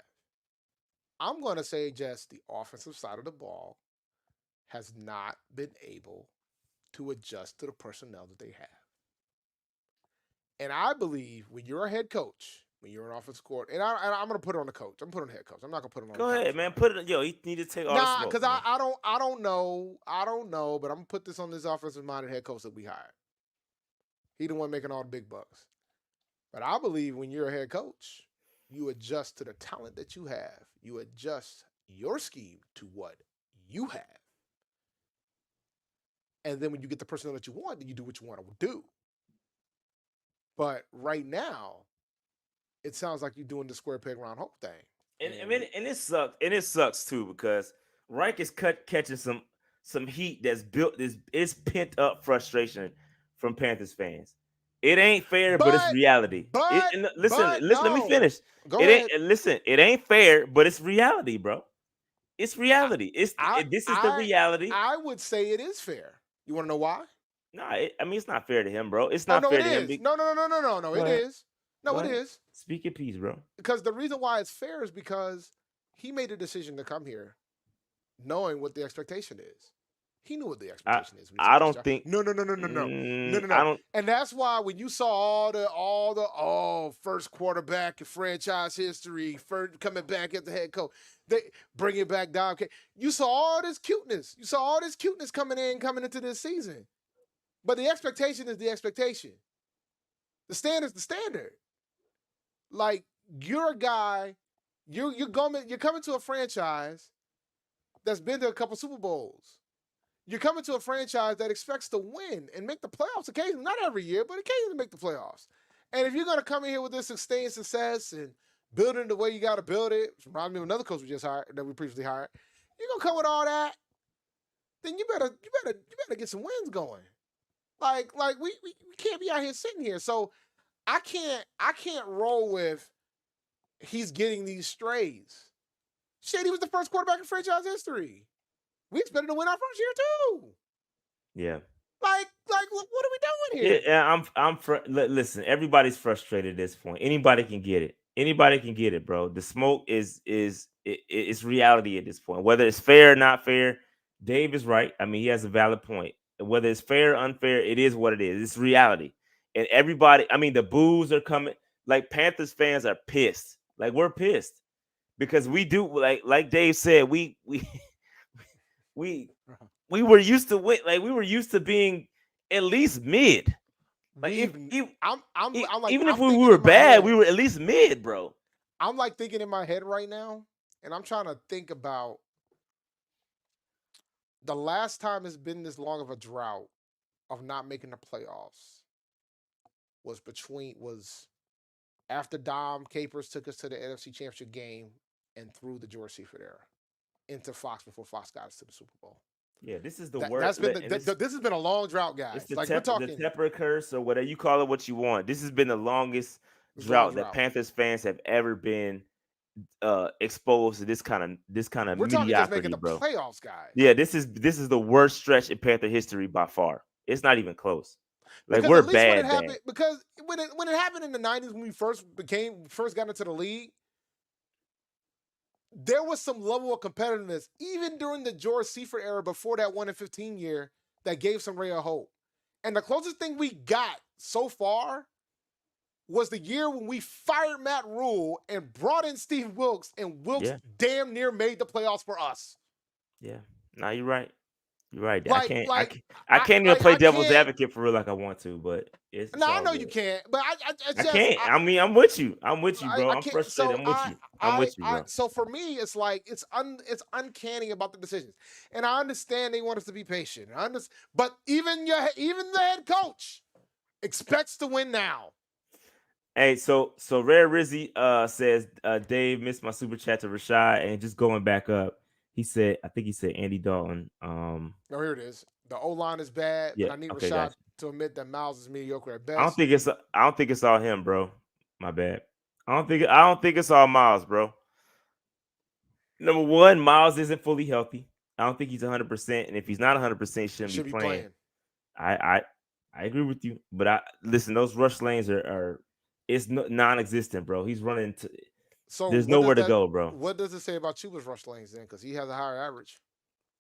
I'm going to say just the offensive side of the ball has not been able to adjust to the personnel that they have. And I believe when you're a head coach, when you're an offensive coordinator, and I'm going to put it on the coach. I'm going to put it on the head coach. I'm not going to put it on. Go the ahead, man. Put it. Yo, he need to take all the smoke. Because I don't know, but I'm going to put this on this offensive-minded head coach that we hired. He the one making all the big bucks. But I believe when you're a head coach, you adjust to the talent that you have. You adjust your scheme to what you have. And then when you get the personnel that you want, then you do what you want to do. But right now, it sounds like you're doing the square peg round hole thing. And it sucks. And it sucks too because Reich is catching some heat that's built. It's pent up frustration from Panthers fans. It ain't fair, but it's reality. Listen, let me finish. It ain't fair, but it's reality, bro. It's reality. This is the reality. I would say it is fair. You want to know why? No, I mean it's not fair to him, bro. It's not fair to him. No, it is. No, it is. Speak your piece, bro. Because the reason why it's fair is because he made a decision to come here knowing what the expectation is. He knew what the expectation is. I don't think. No. And that's why when you saw all the first quarterback in franchise history, first coming back as the head coach, they bring it back down. Okay, you saw all this cuteness. You saw all this cuteness coming into this season. But the expectation is the expectation. The standard is the standard. Like you're a guy, you're coming to a franchise that's been to a couple Super Bowls. You're coming to a franchise that expects to win and make the playoffs occasionally, not every year, but occasionally make the playoffs. And if you're going to come in here with this sustained success and build it the way you got to build it, which reminds me of another coach we previously hired, you're going to come with all that, then you better get some wins going. Like we can't be out here sitting here. So I can't roll with he's getting these strays. Shit, he was the first quarterback in franchise history. We expected to win our first year too. Yeah. Like, what are we doing here? Yeah, listen, everybody's frustrated at this point. Anybody can get it. Anybody can get it, bro. The smoke is reality at this point. Whether it's fair or not fair, Dave is right. I mean, he has a valid point. Whether it's fair or unfair, it is what it is. It's reality. And everybody, I mean, the boos are coming. Like Panthers fans are pissed. Like we're pissed because we do like Dave said, we were used to win. Like we were used to being at least mid. Like even if we were bad, we were at least mid, bro. I'm like thinking in my head right now, and I'm trying to think about the last time it's been this long of a drought of not making the playoffs was after Dom Capers took us to the NFC Championship game and through the George Seifert era into Fox before Fox got us to the Super Bowl. Yeah, this is the worst. This has been a long drought, guys. We're talking the Tepper curse or whatever you call it, what you want. This has been the longest drought that Panthers fans have ever been exposed to. This kind of we're mediocrity, talking just making the bro. Playoffs, guys. Yeah, this is the worst stretch in Panther history by far. It's not even close. Like because we're bad. Because when it happened in the 90s when we first got into the league, there was some level of competitiveness, even during the George Seifert era before that 1-15 year, that gave some ray of hope. And the closest thing we got so far was the year when we fired Matt Rule and brought in Steve Wilkes, and Wilkes damn near made the playoffs for us. Yeah, no, you're right. You're right. I can't even play devil's advocate for real like I want to, but it's no, I know you can't. But I can't. I mean, I'm with you. I'm with you, bro. I'm frustrated. So I'm with you. I'm with you, bro. So for me, it's like it's uncanny about the decisions, and I understand they want us to be patient. But even the head coach expects to win now. Hey, so Rare Rizzy says Dave missed my super chat to Rashad, and just going back up. I think he said Andy Dalton. Oh, here it is. The O-line is bad, but I need Rashad to admit that Miles is mediocre at best. I don't think it's all him, bro. My bad. I don't think it's all Miles, bro. Number one, Miles isn't fully healthy. I don't think he's 100%, and if he's not 100%, he shouldn't be playing. I agree with you, but listen, those rush lanes are it's non-existent, bro. He's running So There's what does nowhere to that- go, bro. What does it say about Chuba's rush lanes then? Because he has a higher average.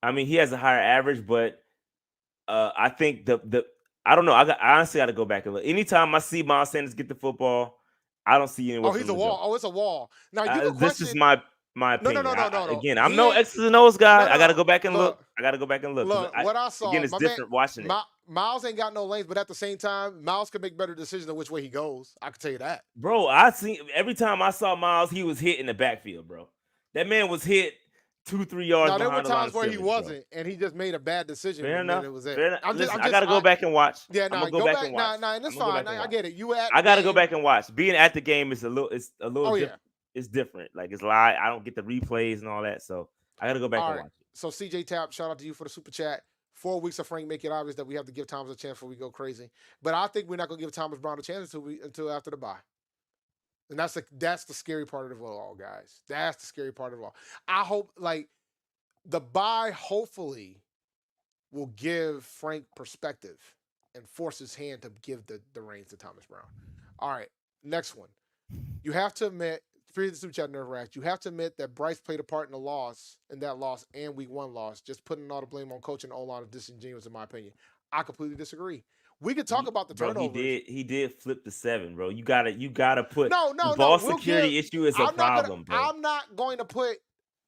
I mean, he has a higher average, but I think the I don't know. I honestly got to go back and look. Anytime I see Miles Sanders get the football, I don't see anywhere. Oh, he's a wall. Oh, it's a wall. Now you can This question. is my No, opinion. no. Again, I'm He no ain't- X's and O's guy. No, I got to no. go back and look. Look. I got to go back and look. 'cause Look, what I saw. Again, it's my different man, watching it. Miles ain't got no lanes, but at the same time, Miles can make better decisions on which way he goes. I can tell you that. Bro, I seen every time I saw Miles, he was hit in the backfield, bro. That man was hit 2-3 yards Now there behind were the line times of where he scrimmage, bro. wasn't, and he just made a bad decision. Fair and enough. then it was it. Fair enough. I'm just, Listen, I got to go back and watch. Yeah, I'm nah, gonna go back and watch. Nah, and it's I'm gonna go fine. back and I watch. get it. You at? I got to the go game. back and watch. Being at the game is a little. It's a little. Oh, different. It's different. Like it's live. I don't get the replays and all that, so I got to go back All and right. watch it. So CJ Tap, shout out to you for the super chat. 4 weeks of Frank make it obvious that we have to give Thomas a chance before we go crazy. But I think we're not gonna give Thomas Brown a chance until after the bye. And that's the scary part of it all, guys. That's the scary part of it all. I hope like the bye hopefully will give Frank perspective and force his hand to give the reins to Thomas Brown. All right, next one. You have to admit, free the super chat nerve rack. You have to admit that Bryce played a part in that loss and week 1 loss. Just putting all the blame on coach and O-line is disingenuous in my opinion. I completely disagree. We could talk about the turnovers. He did flip the 7, bro. You gotta put No, the ball security issue is a problem, bro. I'm not going to put.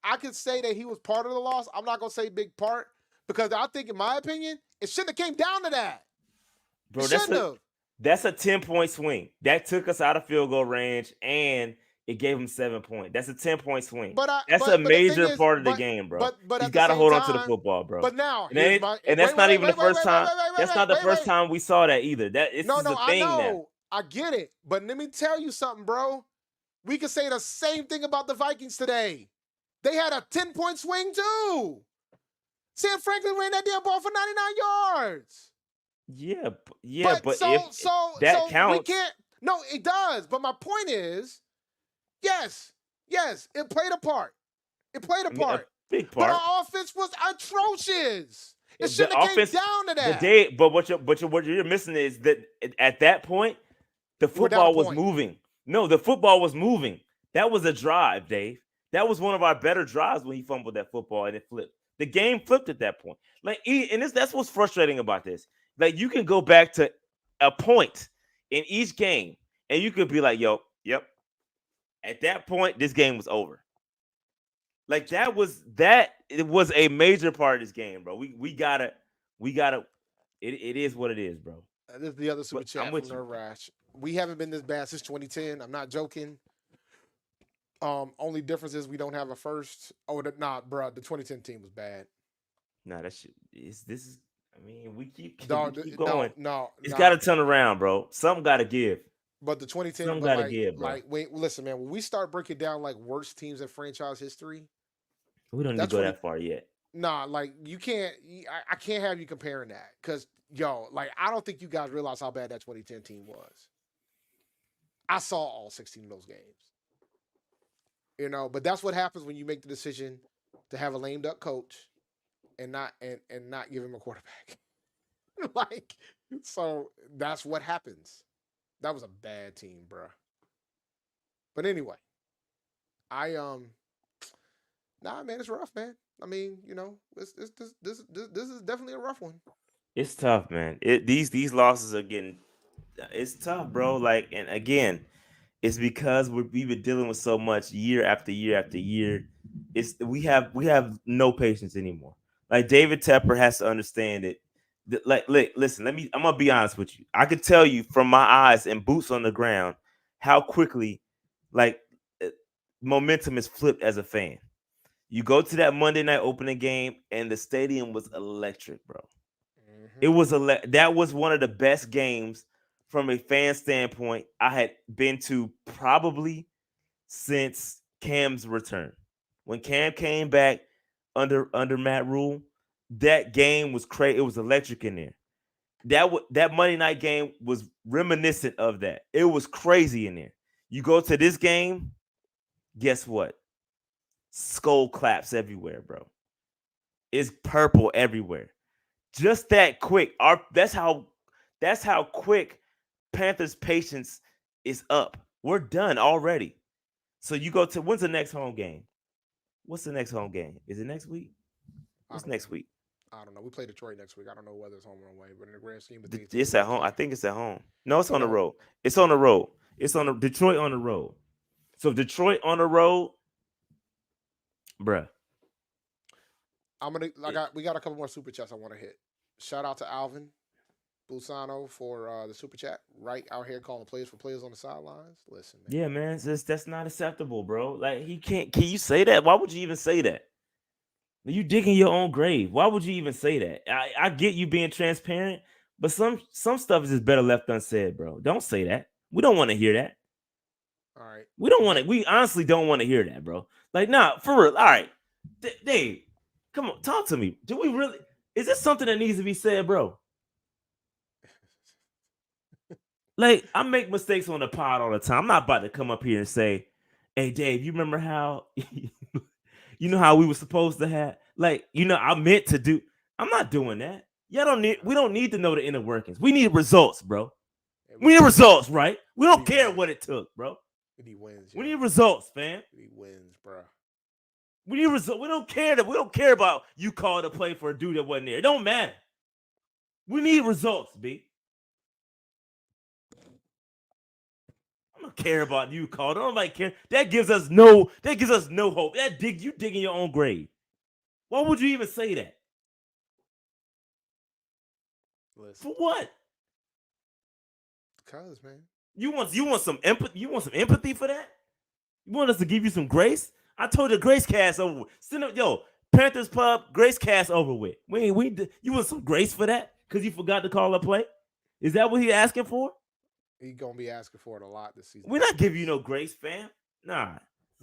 I could say that he was part of the loss. I'm not going to say big part because I think, in my opinion, it shouldn't have came down to that. Bro, it shouldn't have. That's a 10-point swing. That took us out of field goal range, and it gave him 7 points. That's a 10-point swing. That's a major part of the game, bro. But he's got to hold on to the football, bro. But now, that's not even the first time. That's not the first time we saw that either. It's a thing now. I get it, but let me tell you something, bro. We could say the same thing about the Vikings today. They had a 10-point swing too. Sam Franklin ran that damn ball for 99 yards. Yeah, but so that counts. We can't. No, it does. But my point is, yes, it played a part. It played a part. A big part. But our offense was atrocious. It shouldn't have came down to that. But what you're missing is that at that point, the football was moving. No, the football was moving. That was a drive, Dave. That was one of our better drives when he fumbled that football and it flipped. The game flipped at that point. That's what's frustrating about this. Like you can go back to a point in each game, and you could be like, yep. At that point, this game was over. Like it was a major part of this game, bro. We gotta. It is what it is, bro. This is the other super chat from Nerve Rash. We haven't been this bad since 2010. I'm not joking. Only difference is we don't have a first. Bro. The 2010 team was bad. Nah, that shit is. This is. I mean, we keep going. It's got to turn around, bro. Something got to give. But the 2010, something got to give, bro. Listen, man. When we start breaking down like worst teams in franchise history, we don't need to go that far yet. Nah, like you can't. I can't have you comparing that because I don't think you guys realize how bad that 2010 team was. I saw all 16 of those games. But that's what happens when you make the decision to have a lame duck coach and not give him a quarterback. So that's what happens. That was a bad team, bro. But anyway, nah, man, it's rough, man. I mean, this is definitely a rough one. It's tough, man. These losses are getting. It's tough, bro. And again, it's because we've been dealing with so much year after year after year. We have no patience anymore. Like David Tepper has to understand it. Listen, I'm gonna be honest with you. I could tell you from my eyes and boots on the ground how quickly momentum is flipped as a fan. You go to that Monday night opening game and the stadium was electric, bro. Mm-hmm. It was that was one of the best games from a fan standpoint I had been to probably since Cam's return. When Cam came back under Matt Rule, that game was crazy. It was electric in there. That Monday night game was reminiscent of that. It was crazy in there. You go to this game, guess what? Skull claps everywhere, bro. It's purple everywhere. Just that quick. That's how quick Panthers' patience is up. We're done already. So you go to when's the next home game? What's the next home game? Is it next week? What's next week? I don't know. We play Detroit next week. I don't know whether it's home or away, but in the grand scheme of things, It's at home. I think it's at home. No, it's on the road. It's on the road. It's on the Detroit on the road. So Detroit on the road, bruh. We got a couple more super chats I want to hit. Shout out to Alvin Busano for the super chat. Right out here calling plays for players on the sidelines. Listen, man. Yeah, man, that's not acceptable, bro. Like he can't. Can you say that? Why would you even say that? You digging your own grave. Why would you even say that? I get you being transparent, but some stuff is just better left unsaid, bro. Don't say that. We don't want to hear that. All right. We don't want to. We honestly don't want to hear that, bro. Like, nah, for real. All right, Dave, come on, talk to me. Do we really? Is this something that needs to be said, bro? Like, I make mistakes on the pod all the time. I'm not about to come up here and say, "Hey, Dave, you remember how?" You know how we were supposed to have, like, I meant to do. I'm not doing that. We don't need to know the inner workings. We need results, bro. We need results, right? We don't care what it took, bro. We need wins. We need results, fam. We need wins, bro. We need results. We don't care about you called to play for a dude that wasn't there. It don't matter. We need results, B. I don't care about you called. Nobody care. That gives us no hope. You digging your own grave. Why would you even say that? Listen. For what? Because, man. You want some empathy? You want some empathy for that? You want us to give you some grace? I told you grace cast over with. Panthers Pub, grace cast over with. You want some grace for that? Because you forgot to call a play? Is that what he asking for? He's going to be asking for it a lot this season. We're not giving you no grace, fam. Nah.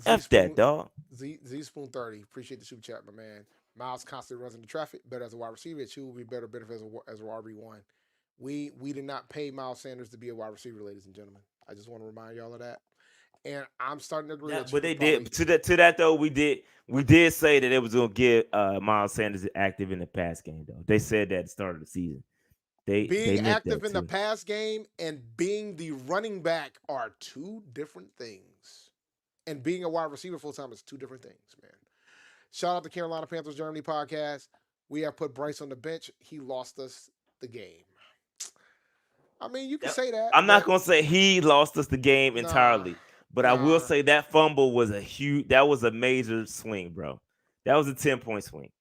F that, dog. Z Spoon 30. Appreciate the super chat, my man. Miles constantly runs into traffic. Better as a wide receiver. Chu will be better as a RB1. We did not pay Miles Sanders to be a wide receiver, ladies and gentlemen. I just want to remind y'all of that. And I'm starting to agree. But they did to that though. We did say that it was going to get Miles Sanders active in the pass game though. They said that at the start of the season. Being active in the pass game and being the running back are two different things. And being a wide receiver full time is two different things, man. Shout out to Carolina Panthers Germany podcast. We have put Bryce on the bench. He lost us the game. I mean, you can say that. I'm not going to say he lost us the game entirely, but I will say that fumble was that was a major swing, bro. That was a 10-point swing.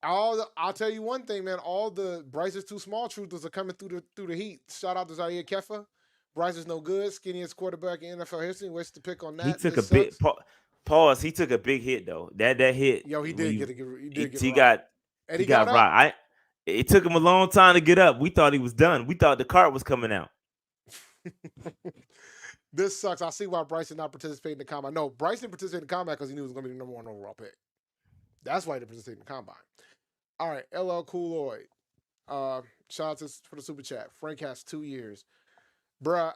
I'll tell you one thing, man. All the Bryce's too small truthers are coming through the heat. Shout out to Zaire Kefa. Bryce is no good. Skinniest quarterback in NFL history. Waste to pick on that. He took a big pause. He took a big hit though. That hit. Yo, he did He got right. It took him a long time to get up. We thought he was done. We thought the cart was coming out. This sucks. I see why Bryce did not participate in the combine. No, Bryce didn't participate in the combine because he knew he was going to be the number 1 overall pick. That's why he didn't participate in the combine. All right, LL Cool Lloyd. Shout out for the super chat. Frank has 2 years. Bruh,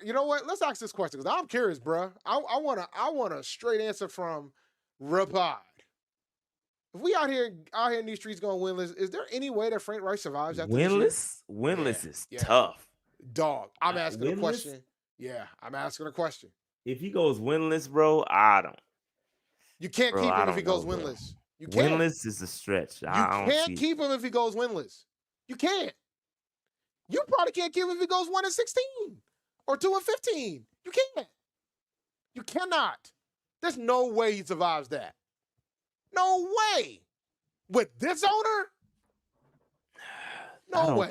you know what? Let's ask this question because I'm curious, bruh. I want a straight answer from Rapod. If we out here in these streets going winless, is there any way that Frank Reich survives after winless? This year? Winless is tough. Dog, I'm asking a question. Yeah, I'm asking a question. If he goes winless, bro, I don't. You can't keep him if he goes winless. You can't. Winless is a stretch. You can't keep him if he goes winless. You can't. You probably can't keep him if he goes 1-16 or 2-15. You can't. You cannot. There's no way he survives that. No way. With this owner? No way.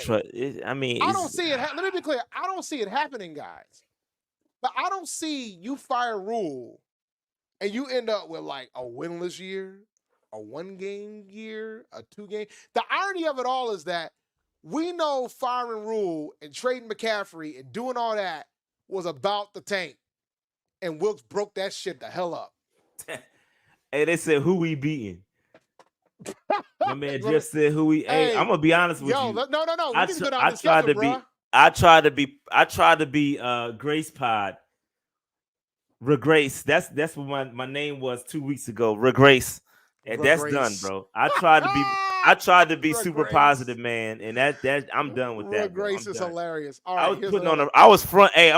I don't see it. Let me be clear. I don't see it happening, guys. But I don't see you fire Rule and you end up with like a winless year, a 1-game year, a 2-game. The irony of it all is that we know firing Rule and trading McCaffrey and doing all that was about the tank. And Wilkes broke that shit the hell up. Hey, they said who we beating. My man just said who we. Hey, I'm gonna be honest with you. No. I tried to be Grace Pod. Regrace. That's what my name was 2 weeks ago. Regrace. And that's done, bro. I tried I tried to be Bruh, super Grace. positive, man, and that I'm done with that. Bro. Grace I'm is done. hilarious. All I right, was here's putting on another. I was front. Hey,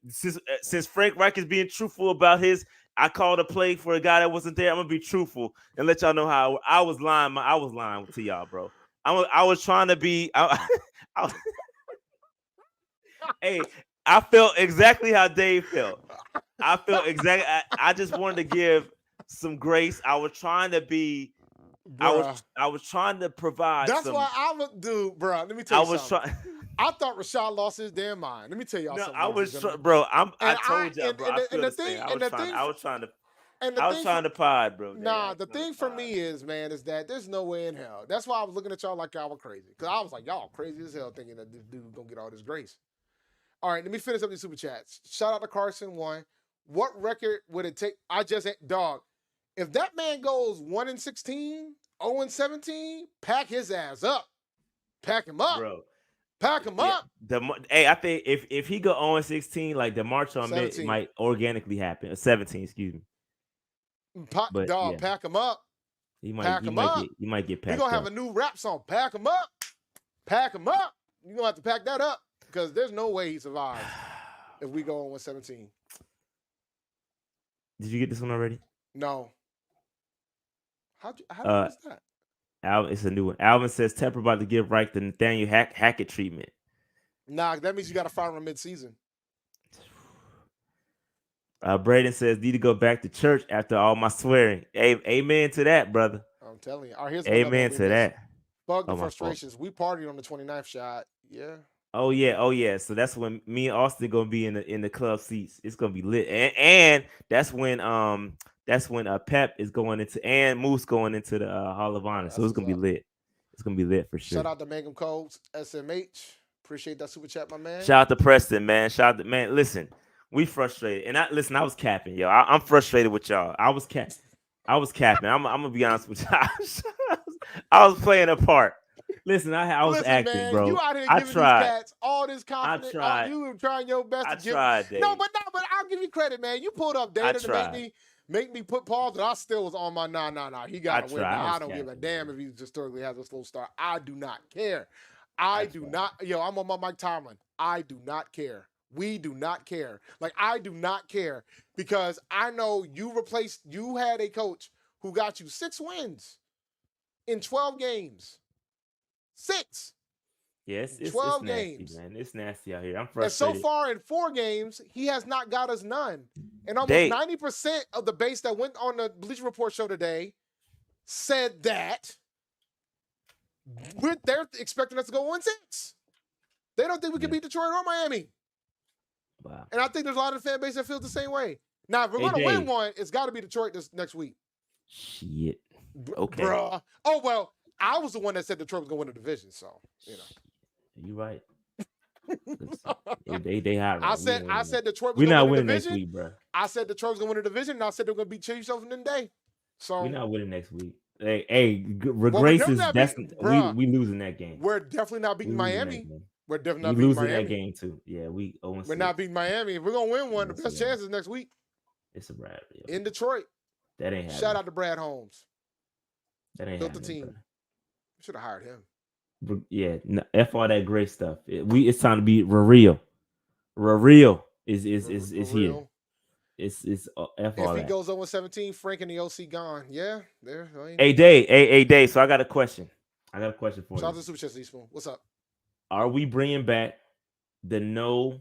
since Frank Reich is being truthful about his, I called a play for a guy that wasn't there. I'm gonna be truthful and let y'all know how I was lying. I was lying to y'all, bro. I was trying to be. Hey, I felt exactly how Dave felt. I felt exactly. I just wanted to give some grace. I was trying to be. Bruh. I was trying to provide. That's some, why I would do, bro. Let me tell I you was something. trying. I thought Rashad lost his damn mind. Let me tell y'all No, something, I ladies and was, gentlemen. bro. I And told y'all, bro. I feel and the the same. thing I and was the trying. thing I was trying to. and the I was thing trying to pod, bro. nah, the thing for me is, man, is that there's no way in hell. That's why I was looking at y'all like y'all were crazy. Because I was like, y'all crazy as hell thinking that this dude gonna get all this grace. All right, let me finish up these super chats. Shout out to Carson one. What record would it take? Dog. If that man goes 1-16, 0-17, pack his ass up. Pack him up. bro. Pack him Yeah, up. I think if he go 0-16, like the march on mid 17. might organically happen. 17, excuse me. But Dog, yeah, pack him up. he Pack him up. get We're packed going to have up. a new rap song. Pack him up. Pack him up. You're going to have to pack that up because there's no way he survives if we go on 1-17. Did you get this one already? No. How did you miss that? Alvin, it's a new one. Alvin says Temper about to give Reich the Nathaniel Hackett treatment. Nah, that means you got to fire him mid-season. Braden says need to go back to church after all my swearing. Amen to that, brother. I'm telling you. All right, here's Amen to that. Bug the Oh, my fault. frustrations. We partied on the 29th shot. Yeah. Oh yeah. So that's when me and Austin gonna be in the club seats. It's gonna be lit, and that's when Pep is going into and Moose going into the Hall of Honor. So it's gonna be lit. It's gonna be lit for sure. Shout out to Mangum Codes SMH. Appreciate that super chat, my man. Shout out to Preston, man. Shout out to man. Listen, we frustrated, and I was capping, yo. I'm frustrated with y'all. I was capping. I'm gonna be honest with y'all. I was playing a part. Listen, I was acting, man, bro. You out here I giving tried. these cats all this confidence. I tried. You were trying your best I to give. tried, Dave. No, but I'll give you credit, man. You pulled up data to make me put pause, and I still was on my nah. He got to win. Now, I don't give a damn if he historically has a slow start. I do not care. I do not. Yo, I'm on my Mike Tomlin. I do not care. We do not care. Like, I do not care because I know you had a coach who got you 6 wins in 12 games. 6. Yes, it's 12 nasty, games. man. It's nasty out here. I'm frustrated. And so far in 4 games, he has not got us none. And almost 90% of the base that went on the Bleacher Report show today said that they're expecting us to go 1-6. They don't think we can beat Detroit or Miami. Wow. And I think there's a lot of the fan base that feels the same way. Now, if we're going to win one, it's got to be Detroit this next week. Shit. Okay. Bruh. Oh, well, I was the one that said Detroit was going to win the division, so, you know. You right. they hot. I said Detroit was going to win win the division. Next week, bro. I said Detroit was going to win the division, and I said they're going to beat Chiefs over in the day. So we're not winning next week. Hey, Grace is we losing that game. We're definitely not beating Miami. We're definitely not beating losing Miami. That game too. Yeah, we're not beating Miami. If we're gonna win one, the best chance is next week. It's a wrap. In Detroit. That ain't happening. Shout out to Brad Holmes. That ain't built the team. Bro. Should have hired him. Yeah, F all that great stuff. It's time to be real. Real is here. It's F all if that. If he goes 0-17, Frank and the OC gone. Yeah, there. Hey Dave. So I got a question. for Shout you. Shout out to Super Chat Spoon. What's up? Are we bringing back the no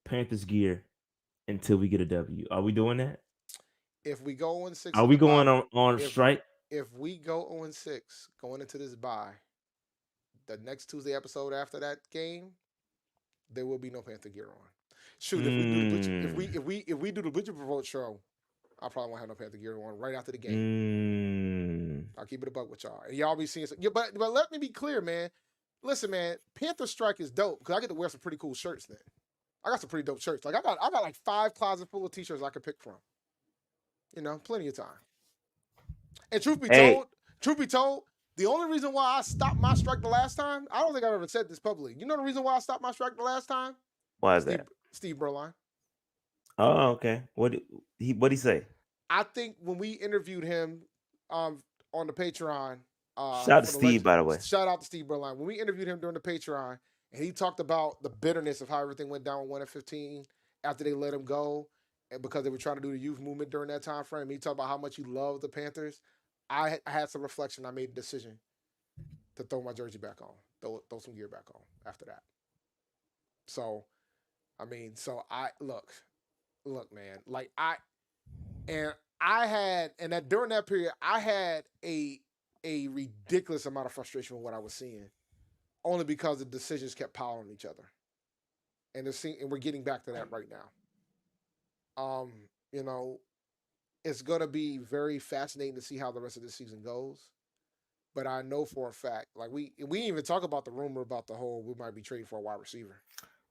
Panthers gear until we get a W? Are we doing that? If we go 0-6, are we going on strike? If we go 0-6 going into this bye, the next Tuesday episode after that game, there will be no Panther gear on. Shoot, if we do the Bleacher Report show, I probably won't have no Panther gear on right after the game. I'll keep it a buck with y'all, and y'all be seeing. But let me be clear, man. Listen, man, Panther Strike is dope because I get to wear some pretty cool shirts. Then I got some pretty dope shirts. Like I got like 5 closets full of t-shirts I could pick from. You know, plenty of time. And truth be told, the only reason why I stopped my strike the last time, I don't think I've ever said this publicly. You know the reason why I stopped my strike the last time? Why is that? Steve Berline. Oh, okay. What'd he say? I think when we interviewed him on the Patreon, Shout out to for the Steve, by the way. Shout out to Steve Berline. When we interviewed him during the Patreon, and he talked about the bitterness of how everything went down with 1-15 after they let him go, and because they were trying to do the youth movement during that time frame. He talked about how much he loved the Panthers. I had some reflection. I made a decision to throw my jersey back on, throw some gear back on after that. So, I mean, look, man, like during that period, I had a ridiculous amount of frustration with what I was seeing, only because the decisions kept piling on each other, and we're getting back to that right now. You know, it's gonna be very fascinating to see how the rest of this season goes. But I know for a fact, like we didn't even talk about the rumor about the whole we might be trading for a wide receiver.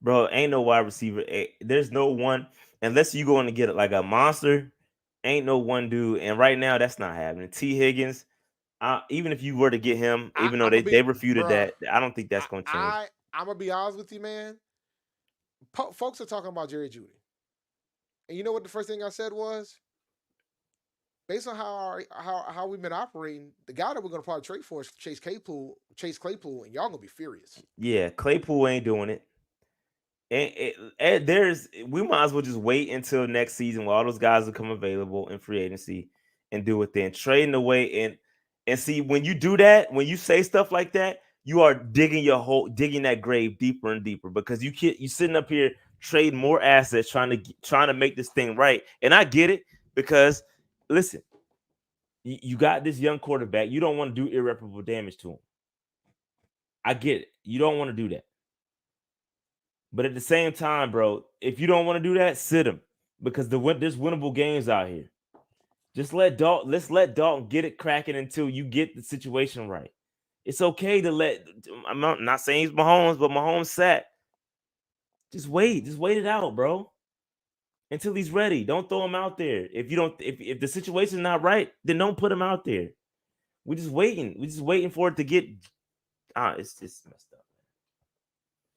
Bro, ain't no wide receiver. There's no one unless you going to get it like a monster. Ain't no one dude, and right now that's not happening. T. Higgins, even if you were to get him, even though they refuted that, I don't think that's going to change. I'm gonna be honest with you, man. Folks are talking about Jerry Jeudy, and you know what the first thing I said was, based on how we've been operating, the guy that we're gonna probably trade for is Chase Claypool, and y'all gonna be furious. Yeah, Claypool ain't doing it. And we might as well just wait until next season where all those guys will come available in free agency and do it then. Trading away and see, when you do that, when you say stuff like that, you are digging that grave deeper and deeper, because you sitting up here trading more assets trying to make this thing right. And I get it, because listen, you got this young quarterback, you don't want to do irreparable damage to him. I get it. You don't want to do that. But at the same time, bro, if you don't want to do that, sit him, because there's winnable games out here. Let's let Dalton get it cracking until you get the situation right. It's okay to I'm not saying he's Mahomes, but Mahomes sat. Just wait it out, bro, until he's ready. Don't throw him out there. If the situation's not right, then don't put him out there. We're just waiting for it to get. It's messed up, man.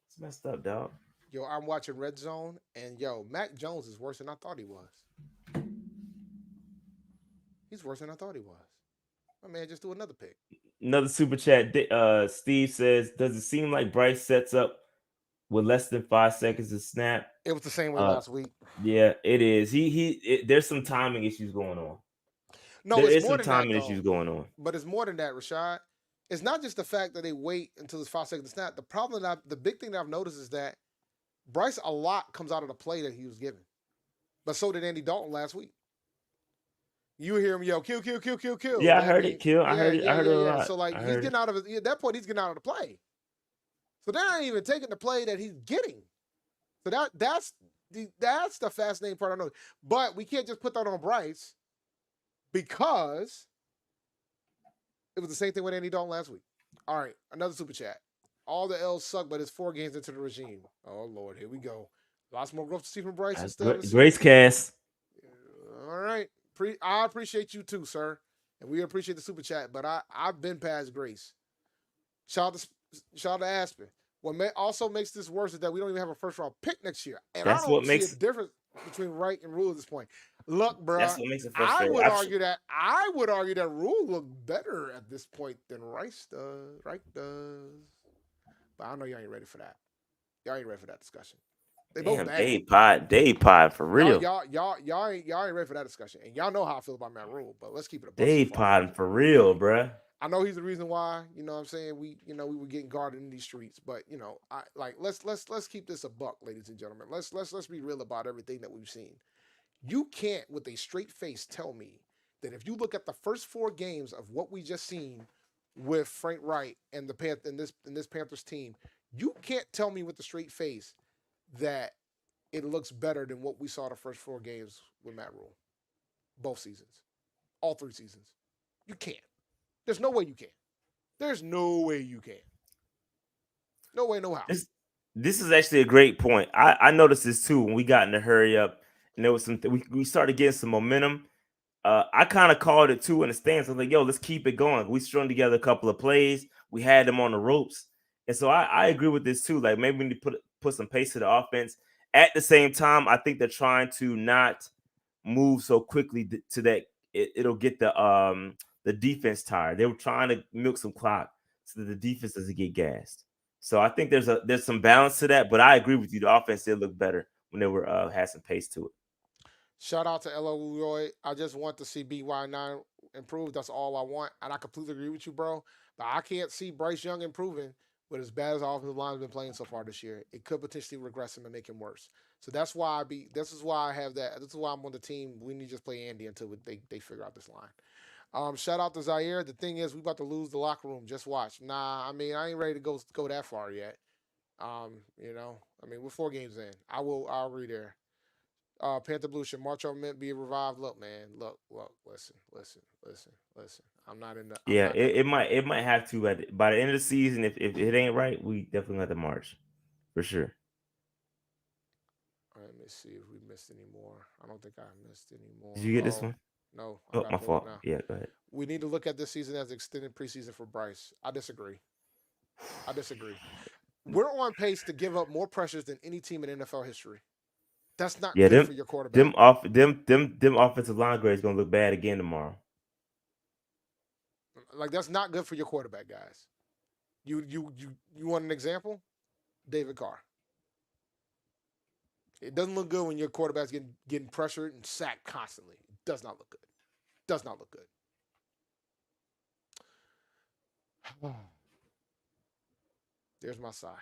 It's messed up, dog. Yo, I'm watching Red Zone, and Mac Jones is worse than I thought he was. He's worse than I thought he was. My man just threw another pick. Another super chat. Steve says, does it seem like Bryce sets up with less than 5 seconds to snap? It was the same way last week. Yeah, it is. There's some timing issues going on. No, there it's is more some than timing that, issues going on. But it's more than that, Rashad. It's not just the fact that they wait until it's 5 seconds to snap. The big thing that I've noticed is that Bryce, a lot comes out of the play that he was given. But so did Andy Dalton last week. You hear him yell, kill, kill, kill, kill, kill. Yeah, I heard it, kill. I heard it a lot. So, like, he's getting out of it. At that point, he's getting out of the play. So they're not even taking the play that he's getting. So that's the fascinating part I know. But we can't just put that on Bryce, because it was the same thing with Andy Dalton last week. All right, another super chat. All the L's suck, but it's 4 games into the regime. Oh, Lord, here we go. Lots more growth to see from Bryce. Grace cast. All right. I appreciate you too, sir. And we appreciate the super chat, but I've been past grace. Shout out to Aspen. What also makes this worse is that we don't even have a first-round pick next year. And that's I don't what see a difference between Reich and Rule at this point. Look, bro, that's what makes it frustrating. I would argue that Rule looked better at this point than Reich does. But I know y'all ain't ready for that. Y'all ain't ready for that discussion. They both bad. Dave Pod for real. Y'all ain't ready for that discussion. And y'all know how I feel about Matt Rule, but let's keep it a Dave Pod for real, bruh. I know he's the reason why, you know what I'm saying, we were getting guarded in these streets, but let's keep this a buck, ladies and gentlemen. Let's be real about everything that we've seen. You can't with a straight face tell me that if you look at the first 4 games of what we just seen with Frank Reich and this Panthers team, you can't tell me with a straight face that it looks better than what we saw the first 4 games with Matt Rule. Both seasons. All 3 seasons. You can't. There's no way you can. There's no way you can. No way, no how. This is actually a great point. I noticed this too when we got in the hurry up, and there was we started getting some momentum. I kind of called it too in the stands. I was like, yo, let's keep it going. We strung together a couple of plays. We had them on the ropes. And so I agree with this too. Like, maybe we need to put some pace to the offense. At the same time, I think they're trying to not move so quickly to that it'll get the the defense tired. They were trying to milk some clock so that the defense doesn't get gassed. So I think there's some balance to that, but I agree with you. The offense did look better when they were had some pace to it. Shout out to Elo Roy. I just want to see BY9 improve. That's all I want. And I completely agree with you, bro. But I can't see Bryce Young improving with as bad as our offensive line has been playing so far this year. It could potentially regress him and make him worse. So that's why this is why I have that. This is why I'm on the team. We need to just play Andy until they figure out this line. Shout out to Zaire. The thing is, we about to lose the locker room. Just watch. Nah, I mean, I ain't ready to go that far yet. We're 4 games in. I'll read there. Panther Blue, should Marcho Mint be revived? Look, man, look, listen. I'm not in the. It might have to by the end of the season. If it ain't right, we definitely have to march for sure. Let me see if we missed any more. I don't think I missed any more. Did you get this one? No. Oh, my fault. Yeah, go ahead. We need to look at this season as extended preseason for Bryce. I disagree. We're on pace to give up more pressures than any team in NFL history. That's not good for your quarterback. Them offensive line grades gonna look bad again tomorrow. Like, that's not good for your quarterback, guys. You want an example? David Carr. It doesn't look good when your quarterback's getting pressured and sacked constantly. It does not look good. There's my sigh.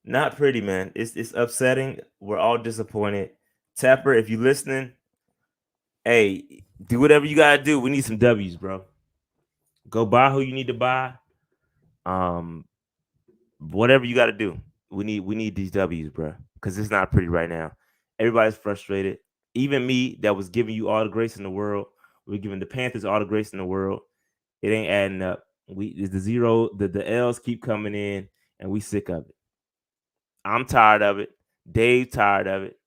Not pretty, man. It's upsetting. We're all disappointed. Tapper, if you're listening, hey, do whatever you gotta do. We need some W's, bro. Go buy who you need to buy. Whatever you gotta do. We need these W's, bro. Because it's not pretty right now. Everybody's frustrated. Even me, that was giving you all the grace in the world. We're giving the Panthers all the grace in the world. It ain't adding up. The L's keep coming in, and we sick of it. I'm tired of it. Dave tired of it.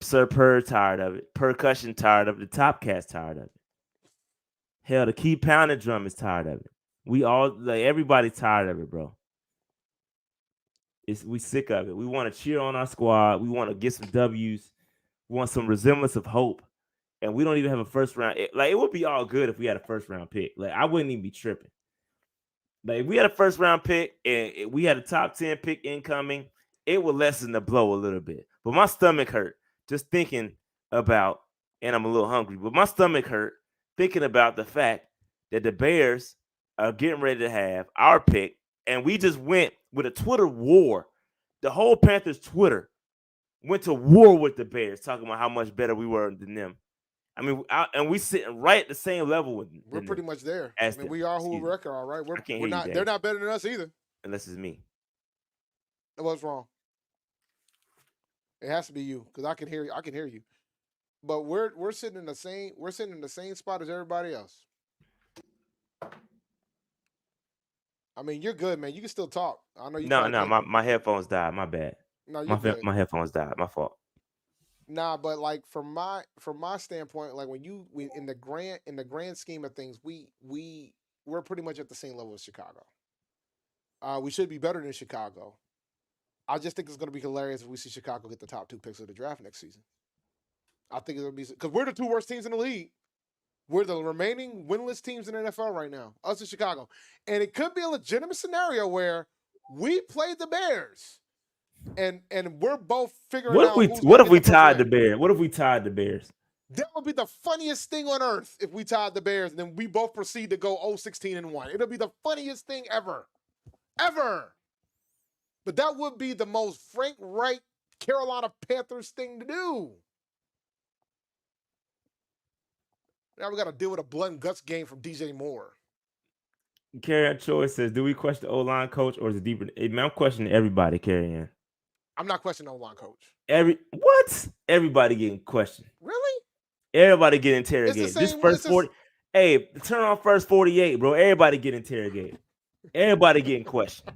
Sir Purr tired of it. Percussion tired of it. The Top Cat's tired of it. Hell, the Keep Pounding Drum is tired of it. Everybody tired of it, bro. We sick of it. We want to cheer on our squad. We want to get some W's. We want some resemblance of hope. And we don't even have a first round. It would be all good if we had a first round pick. Like, I wouldn't even be tripping. Like, if we had a first round pick and we had a top 10 pick incoming, it would lessen the blow a little bit. But my stomach hurt just thinking about, and I'm a little hungry, but my stomach hurt thinking about the fact that the Bears are getting ready to have our pick, and we just went with a Twitter war. The whole Panthers Twitter went to war with the Bears, talking about how much better we were than them. I mean, and we sitting right at the same level with them. We're pretty much there. We are who we reckon, all right. We're not. They're not better than us either. Unless it's me. What's wrong? It has to be you, because I can hear you. But we're sitting in the same spot as everybody else. I mean, you're good, man. You can still talk. I know you. No. My headphones died. My bad. No, you're good. My headphones died. My fault. Nah, but like from my standpoint, like we in the grand scheme of things, we're pretty much at the same level as Chicago. We should be better than Chicago. I just think it's going to be hilarious if we see Chicago get the top 2 picks of the draft next season. I think it's going to be, because we're the 2 worst teams in the league. We're the remaining winless teams in the NFL right now, us in Chicago. And it could be a legitimate scenario where we play the Bears and we're both figuring out what if we tied the Bears? What if we tied the Bears? That would be the funniest thing on earth if we tied the Bears and then we both proceed to go 0-16-1. It'll be the funniest thing ever. Ever. But that would be the most Frank Reich Carolina Panthers thing to do. Now we got to deal with a blood and guts game from DJ Moore. Carry Choice says, do we question the O-line coach or is it deeper? I'm questioning everybody, Carry. I'm not questioning the O-line coach. Everybody getting questioned. Really? Everybody get interrogated. This first 40. Hey, turn on first 48, bro. Everybody get interrogated. Everybody getting questioned.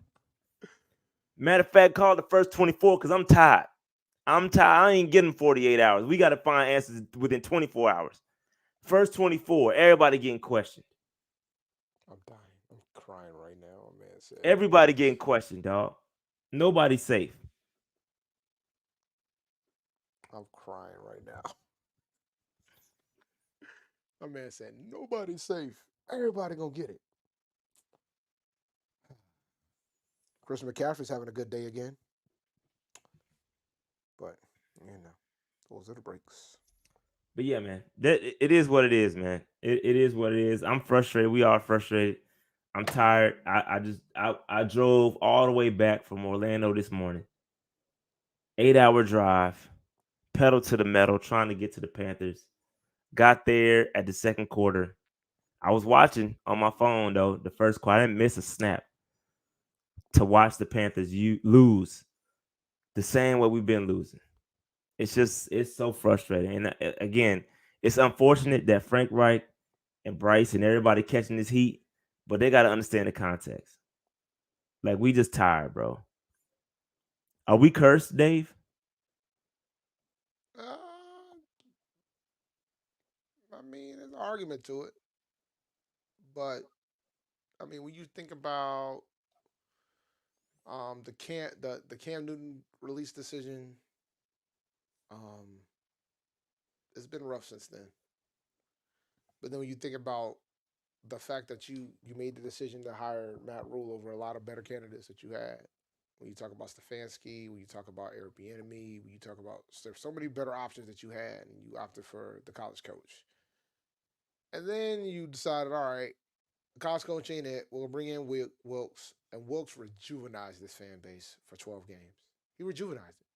Matter of fact, call the first 24 because I'm tired. I ain't getting 48 hours. We got to find answers within 24 hours. First 24, everybody getting questioned. I'm dying. I'm crying right now, man. Everybody getting questioned, dog. Nobody's safe. I'm crying right now. My man said, nobody's safe. Everybody gonna get it. Chris McCaffrey's having a good day again. But, those are the breaks. But yeah, man, it is what it is, man. It is what it is. I'm frustrated. We are frustrated. I'm tired. I drove all the way back from Orlando this morning. 8-hour drive, pedal to the metal, trying to get to the Panthers. Got there at the second quarter. I was watching on my phone though. The first quarter, I didn't miss a snap to watch the Panthers lose the same way we've been losing. It's so frustrating. And again, it's unfortunate that Frank Reich and Bryce and everybody catching this heat, but they got to understand the context. Like, we just tired, bro. Are we cursed, Dave? I mean, there's an argument to it. But, I mean, when you think about the Cam Newton release decision, it's been rough since then. But then when you think about the fact that you made the decision to hire Matt Rule over a lot of better candidates that you had, when you talk about Stefanski, when you talk about Eric Bieniemy, when you talk about there's so many better options that you had, and you opted for the college coach. And then you decided, all right, the college coach ain't it. We'll bring in Wilkes, and Wilkes rejuvenized this fan base for 12 games. He rejuvenized it.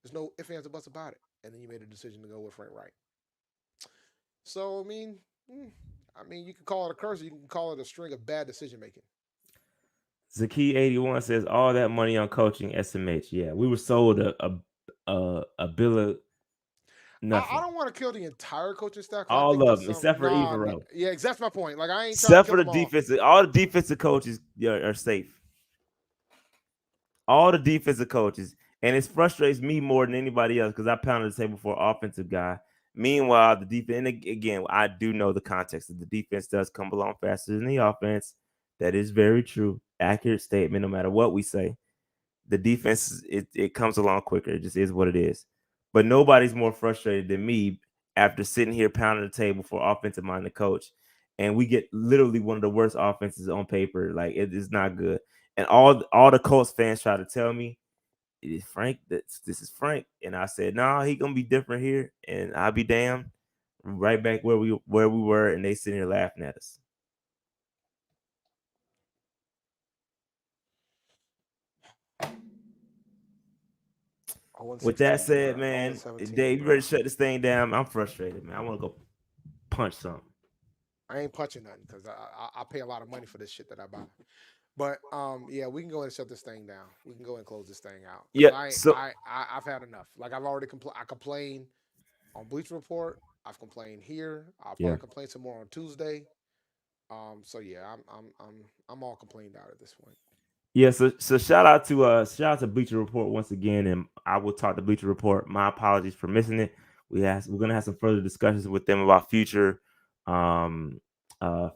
There's no ifs, ands, or buts about it. And then you made a decision to go with Frank Reich. So, I mean, you can call it a curse, or you can call it a string of bad decision making. Zaki81 says all that money on coaching SMH. Yeah, we were sold a bill of nothing. I don't want to kill the entire coaching staff. All of them, except for Evero. Yeah, that's my point. Like, I ain't except trying to for kill the them defensive. All the defensive coaches are safe. All the defensive coaches, and it frustrates me more than anybody else because I pounded the table for offensive guy. Meanwhile, the defense, and again, I do know the context of the defense does come along faster than the offense. That is very true. Accurate statement, no matter what we say. The defense, it comes along quicker. It just is what it is. But nobody's more frustrated than me after sitting here pounding the table for offensive-minded coach, and we get literally one of the worst offenses on paper. Like, it is not good. And all the Colts fans try to tell me, it is Frank. This is Frank. And I said, no, he gonna be different here. And I'll be damned. Right back where we were, and they sitting here laughing at us. With that said, man, Dave, you ready to shut this thing down? I'm frustrated, man. I want to go punch something. I ain't punching nothing because I pay a lot of money for this shit that I buy. But yeah, we can go ahead and shut this thing down. We can go ahead and close this thing out. Yeah. I've had enough. Like, I've already I complained on Bleacher Report. I've complained here. I'll probably complain some more on Tuesday. So yeah, I'm all complained out at this point. Yeah, so shout out to Bleacher Report once again, and I will talk to Bleacher Report. My apologies for missing it. We're gonna have some further discussions with them about future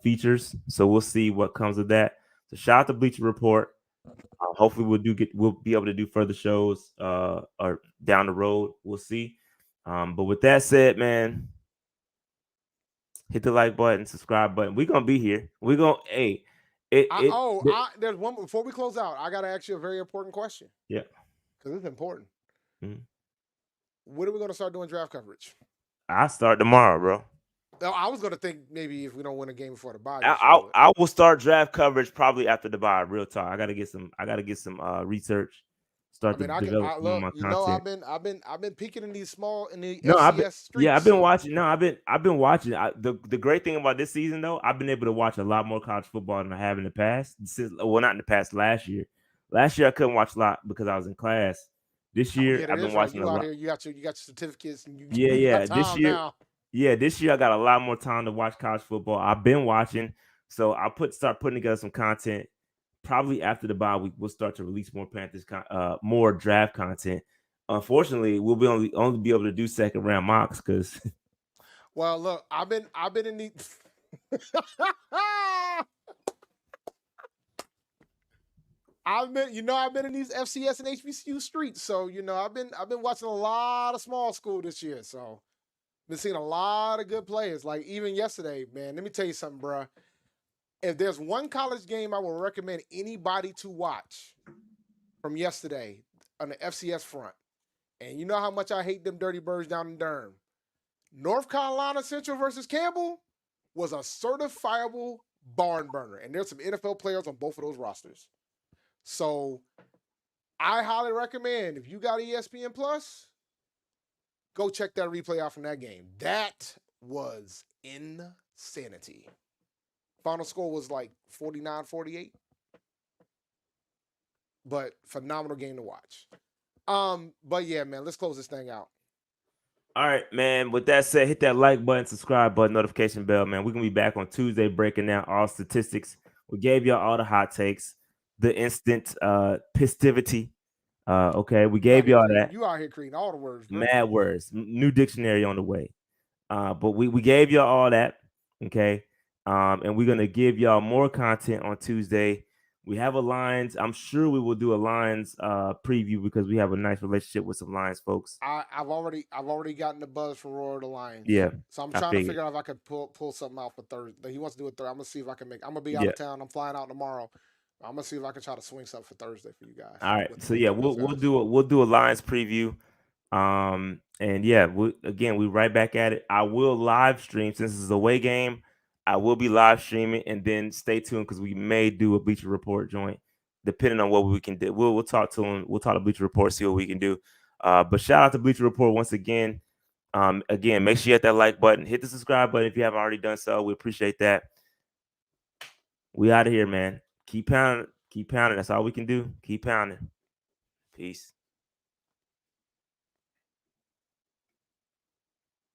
features. So we'll see what comes of that. So shout out to Bleacher Report. Hopefully we'll be able to do further shows or down the road. We'll see. But with that said, man, hit the like button, subscribe button. We're gonna be here. We're gonna there's one before we close out. I gotta ask you a very important question. Yeah, because it's important. Mm-hmm. When are we gonna start doing draft coverage? I start tomorrow, bro. I was gonna think maybe if we don't win a game before the bye. I will start draft coverage probably after the bye. Real talk. I gotta get some research. Start to develop my content. I've been peeking in these small FCS streets. Yeah, I've been watching. No, I've been watching. The great thing about this season though, I've been able to watch a lot more college football than I have in the past. Well, not in the past. Last year I couldn't watch a lot because I was in class. This year I've been watching a lot. Here, you got your certificates. And this year I got a lot more time to watch college football. I've been watching, so I'll start putting together some content. Probably after the bye week, we'll start to release more Panthers, more draft content. Unfortunately, we'll be only be able to do second round mocks because. Well, look, I've been in the. I've been in these FCS and HBCU streets, so I've been watching a lot of small school this year. So Been seeing a lot of good players. Like even yesterday, man. Let me tell you something, bro. If there's one college game I will recommend anybody to watch from yesterday on the FCS front, and you know how much I hate them dirty birds down in Durham. North Carolina Central versus Campbell was a certifiable barn burner, and there's some NFL players on both of those rosters. So I highly recommend if you got ESPN Plus, go check that replay out from that game. That was insanity. Final score was like 49-48. But phenomenal game to watch. But yeah, man, let's close this thing out. All right, man. With that said, hit that like button, subscribe button, notification bell, man. We're gonna be back on Tuesday breaking down all statistics. We gave y'all all the hot takes, the instant pistivity. Okay, we gave y'all that. You out here creating all the words, bro. Mad words, new dictionary on the way. But we gave y'all all that. Okay. And we're gonna give y'all more content on Tuesday. We have a Lions. I'm sure we will do a Lions preview because we have a nice relationship with some Lions folks. I've already gotten the buzz from Roar the Lions. Yeah. So I'm trying to figure out if I could pull something out for Thursday. He wants to do it Thursday. I'm gonna see if I can make. I'm gonna be out of town. I'm flying out tomorrow. I'm gonna see if I can try to swing something for Thursday for you guys. All right. So yeah, we'll do a Lions preview. And yeah, we right back at it. I will live stream since this is a away game. I will be live streaming, and then stay tuned because we may do a Bleacher Report joint, depending on what we can do. We'll talk to him. We'll talk to Bleacher Report, see what we can do. But shout out to Bleacher Report once again. Again, make sure you hit that like button, hit the subscribe button if you haven't already done so. We appreciate that. We out of here, man. Keep pounding. Keep pounding. That's all we can do. Keep pounding. Peace.